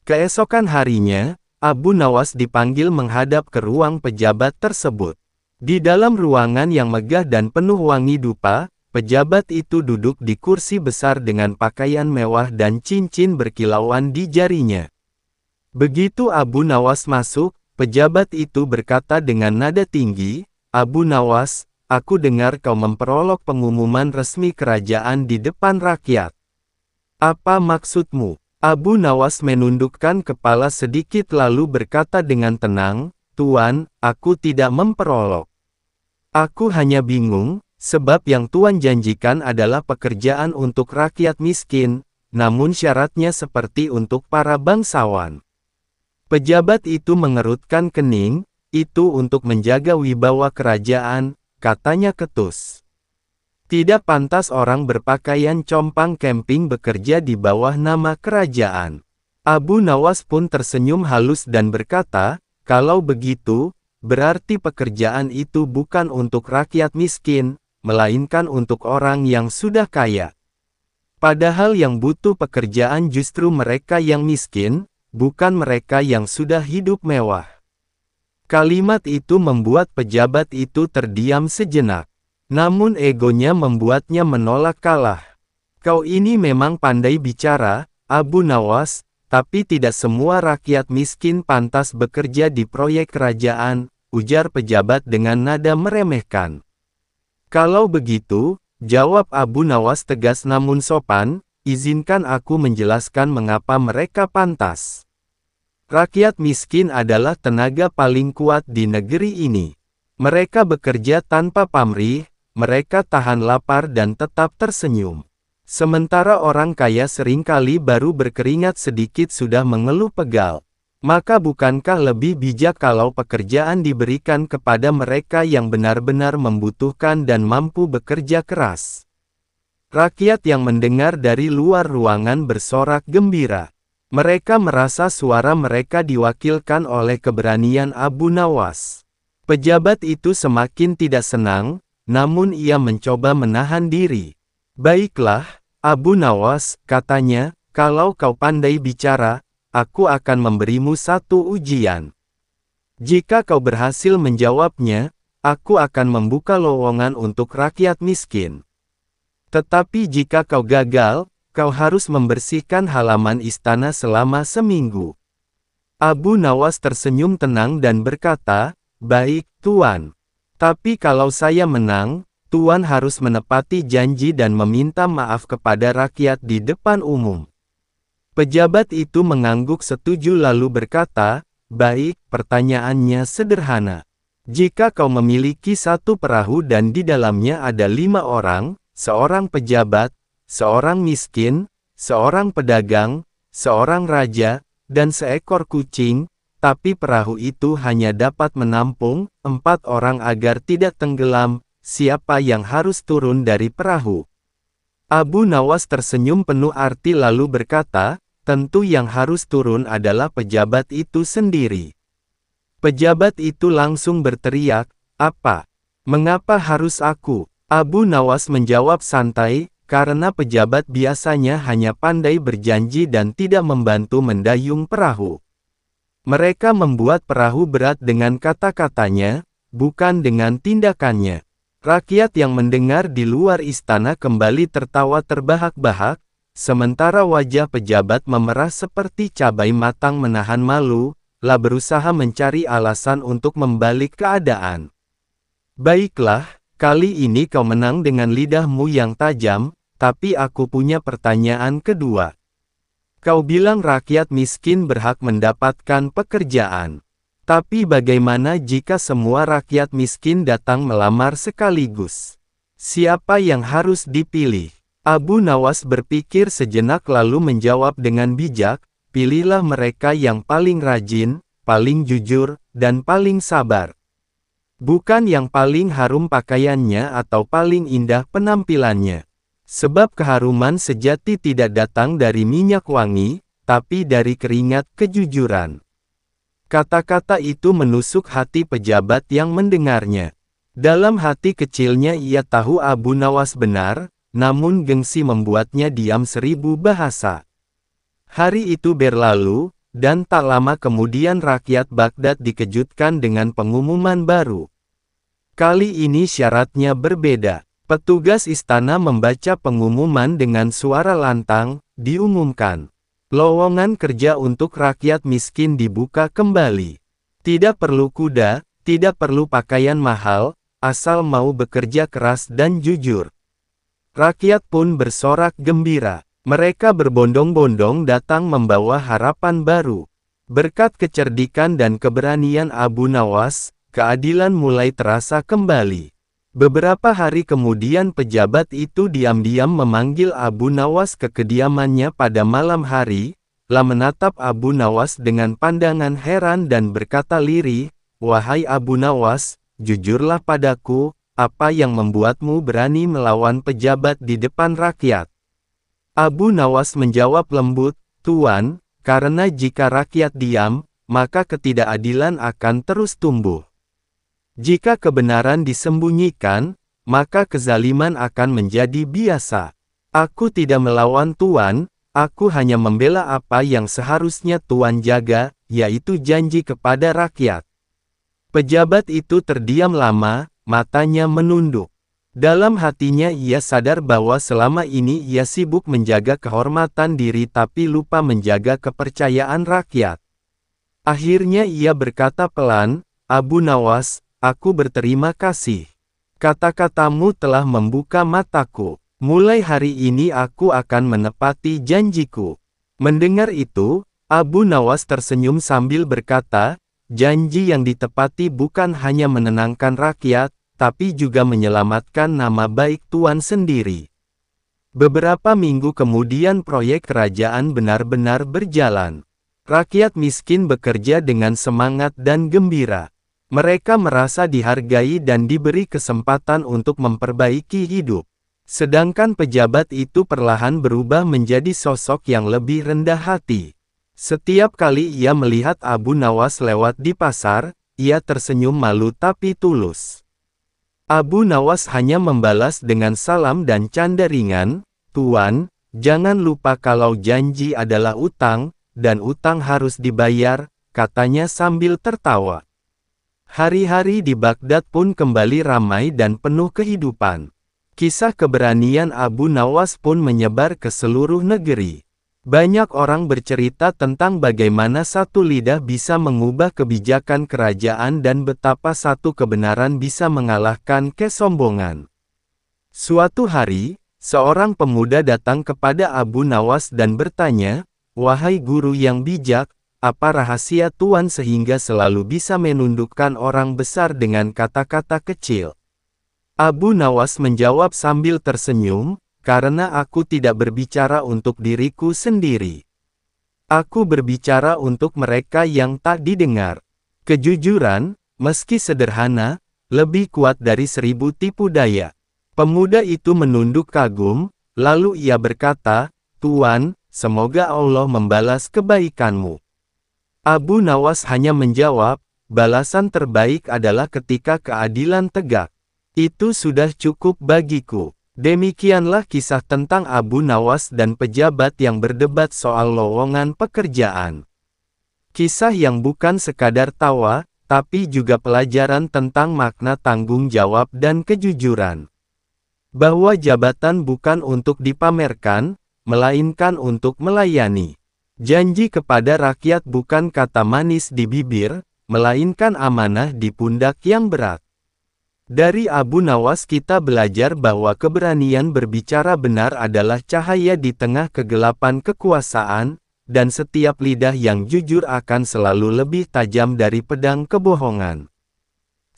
Keesokan harinya, Abu Nawas dipanggil menghadap ke ruang pejabat tersebut. Di dalam ruangan yang megah dan penuh wangi dupa, pejabat itu duduk di kursi besar dengan pakaian mewah dan cincin berkilauan di jarinya. Begitu Abu Nawas masuk, pejabat itu berkata dengan nada tinggi, "Abu Nawas, aku dengar kau memperolok pengumuman resmi kerajaan di depan rakyat. Apa maksudmu?" Abu Nawas menundukkan kepala sedikit lalu berkata dengan tenang, "Tuan, aku tidak memperolok. Aku hanya bingung, sebab yang Tuan janjikan adalah pekerjaan untuk rakyat miskin, namun syaratnya seperti untuk para bangsawan." Pejabat itu mengerutkan kening, "Itu untuk menjaga wibawa kerajaan," katanya ketus. "Tidak pantas orang berpakaian compang camping bekerja di bawah nama kerajaan." Abu Nawas pun tersenyum halus dan berkata, "Kalau begitu, berarti pekerjaan itu bukan untuk rakyat miskin, melainkan untuk orang yang sudah kaya. Padahal yang butuh pekerjaan justru mereka yang miskin, bukan mereka yang sudah hidup mewah." Kalimat itu membuat pejabat itu terdiam sejenak. Namun egonya membuatnya menolak kalah. "Kau ini memang pandai bicara, Abu Nawas, tapi tidak semua rakyat miskin pantas bekerja di proyek kerajaan," ujar pejabat dengan nada meremehkan. "Kalau begitu," jawab Abu Nawas tegas namun sopan, "izinkan aku menjelaskan mengapa mereka pantas. Rakyat miskin adalah tenaga paling kuat di negeri ini. Mereka bekerja tanpa pamrih, mereka tahan lapar dan tetap tersenyum. Sementara orang kaya seringkali baru berkeringat sedikit sudah mengeluh pegal. Maka bukankah lebih bijak kalau pekerjaan diberikan kepada mereka yang benar-benar membutuhkan dan mampu bekerja keras?" Rakyat yang mendengar dari luar ruangan bersorak gembira. Mereka merasa suara mereka diwakilkan oleh keberanian Abu Nawas. Pejabat itu semakin tidak senang, namun ia mencoba menahan diri. "Baiklah, Abu Nawas," katanya, "kalau kau pandai bicara, aku akan memberimu satu ujian. Jika kau berhasil menjawabnya, aku akan membuka lowongan untuk rakyat miskin. Tetapi jika kau gagal, kau harus membersihkan halaman istana selama seminggu." Abu Nawas tersenyum tenang dan berkata, "Baik, Tuan. Tapi kalau saya menang, Tuan harus menepati janji dan meminta maaf kepada rakyat di depan umum." Pejabat itu mengangguk setuju lalu berkata, "Baik, pertanyaannya sederhana. Jika kau memiliki satu perahu dan di dalamnya ada 5 orang, seorang pejabat, seorang miskin, seorang pedagang, seorang raja, dan seekor kucing, tapi perahu itu hanya dapat menampung 4 orang agar tidak tenggelam, siapa yang harus turun dari perahu?" Abu Nawas tersenyum penuh arti lalu berkata, "Tentu yang harus turun adalah pejabat itu sendiri." Pejabat itu langsung berteriak, "Apa? Mengapa harus aku?" Abu Nawas menjawab santai, "Karena pejabat biasanya hanya pandai berjanji dan tidak membantu mendayung perahu. Mereka membuat perahu berat dengan kata-katanya, bukan dengan tindakannya." Rakyat yang mendengar di luar istana kembali tertawa terbahak-bahak, sementara wajah pejabat memerah seperti cabai matang menahan malu, lah berusaha mencari alasan untuk membalik keadaan. "Baiklah, kali ini kau menang dengan lidahmu yang tajam, tapi aku punya pertanyaan kedua. Kau bilang rakyat miskin berhak mendapatkan pekerjaan. Tapi bagaimana jika semua rakyat miskin datang melamar sekaligus? Siapa yang harus dipilih?" Abu Nawas berpikir sejenak lalu menjawab dengan bijak, "Pilihlah mereka yang paling rajin, paling jujur, dan paling sabar. Bukan yang paling harum pakaiannya atau paling indah penampilannya. Sebab keharuman sejati tidak datang dari minyak wangi, tapi dari keringat kejujuran." Kata-kata itu menusuk hati pejabat yang mendengarnya. Dalam hati kecilnya ia tahu Abu Nawas benar, namun gengsi membuatnya diam 1000 bahasa. Hari itu berlalu, dan tak lama kemudian rakyat Baghdad dikejutkan dengan pengumuman baru. Kali ini syaratnya berbeda. Petugas istana membaca pengumuman dengan suara lantang, diumumkan. Lowongan kerja untuk rakyat miskin dibuka kembali. Tidak perlu kuda, tidak perlu pakaian mahal, asal mau bekerja keras dan jujur. Rakyat pun bersorak gembira. Mereka berbondong-bondong datang membawa harapan baru. Berkat kecerdikan dan keberanian Abu Nawas, keadilan mulai terasa kembali. Beberapa hari kemudian pejabat itu diam-diam memanggil Abu Nawas ke kediamannya pada malam hari, lalu menatap Abu Nawas dengan pandangan heran dan berkata lirih, "Wahai Abu Nawas, jujurlah padaku, apa yang membuatmu berani melawan pejabat di depan rakyat?" Abu Nawas menjawab lembut, "Tuan, karena jika rakyat diam, maka ketidakadilan akan terus tumbuh. Jika kebenaran disembunyikan, maka kezaliman akan menjadi biasa. Aku tidak melawan Tuan, aku hanya membela apa yang seharusnya Tuan jaga, yaitu janji kepada rakyat." Pejabat itu terdiam lama, matanya menunduk. Dalam hatinya ia sadar bahwa selama ini ia sibuk menjaga kehormatan diri tapi lupa menjaga kepercayaan rakyat. Akhirnya ia berkata pelan, "Abu Nawas, aku berterima kasih. Kata-katamu telah membuka mataku. Mulai hari ini aku akan menepati janjiku." Mendengar itu, Abu Nawas tersenyum sambil berkata, "Janji yang ditepati bukan hanya menenangkan rakyat, tapi juga menyelamatkan nama baik Tuan sendiri." Beberapa minggu kemudian proyek kerajaan benar-benar berjalan. Rakyat miskin bekerja dengan semangat dan gembira. Mereka merasa dihargai dan diberi kesempatan untuk memperbaiki hidup. Sedangkan pejabat itu perlahan berubah menjadi sosok yang lebih rendah hati. Setiap kali ia melihat Abu Nawas lewat di pasar, ia tersenyum malu tapi tulus. Abu Nawas hanya membalas dengan salam dan canda ringan, "Tuan, jangan lupa kalau janji adalah utang, dan utang harus dibayar," katanya sambil tertawa. Hari-hari di Baghdad pun kembali ramai dan penuh kehidupan. Kisah keberanian Abu Nawas pun menyebar ke seluruh negeri. Banyak orang bercerita tentang bagaimana satu lidah bisa mengubah kebijakan kerajaan dan betapa satu kebenaran bisa mengalahkan kesombongan. Suatu hari, seorang pemuda datang kepada Abu Nawas dan bertanya, "Wahai guru yang bijak, apa rahasia Tuan sehingga selalu bisa menundukkan orang besar dengan kata-kata kecil?" Abu Nawas menjawab sambil tersenyum, "Karena aku tidak berbicara untuk diriku sendiri. Aku berbicara untuk mereka yang tak didengar. Kejujuran, meski sederhana, lebih kuat dari 1000 tipu daya." Pemuda itu menunduk kagum, lalu ia berkata, "Tuan, semoga Allah membalas kebaikanmu." Abu Nawas hanya menjawab, "Balasan terbaik adalah ketika keadilan tegak. Itu sudah cukup bagiku." Demikianlah kisah tentang Abu Nawas dan pejabat yang berdebat soal lowongan pekerjaan. Kisah yang bukan sekadar tawa, tapi juga pelajaran tentang makna tanggung jawab dan kejujuran. Bahwa jabatan bukan untuk dipamerkan, melainkan untuk melayani. Janji kepada rakyat bukan kata manis di bibir, melainkan amanah di pundak yang berat. Dari Abu Nawas kita belajar bahwa keberanian berbicara benar adalah cahaya di tengah kegelapan kekuasaan, dan setiap lidah yang jujur akan selalu lebih tajam dari pedang kebohongan.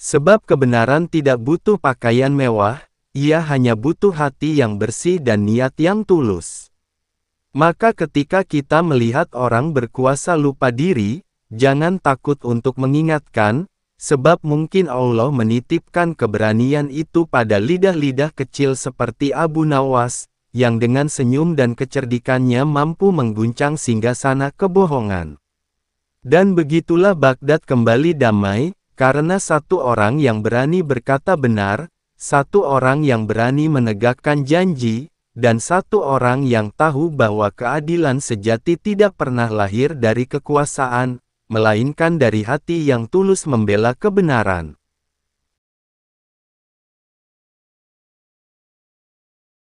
Sebab kebenaran tidak butuh pakaian mewah, ia hanya butuh hati yang bersih dan niat yang tulus. Maka ketika kita melihat orang berkuasa lupa diri, jangan takut untuk mengingatkan, sebab mungkin Allah menitipkan keberanian itu pada lidah-lidah kecil seperti Abu Nawas, yang dengan senyum dan kecerdikannya mampu mengguncang singgasana kebohongan. Dan begitulah Baghdad kembali damai, karena satu orang yang berani berkata benar, satu orang yang berani menegakkan janji, dan satu orang yang tahu bahwa keadilan sejati tidak pernah lahir dari kekuasaan, melainkan dari hati yang tulus membela kebenaran.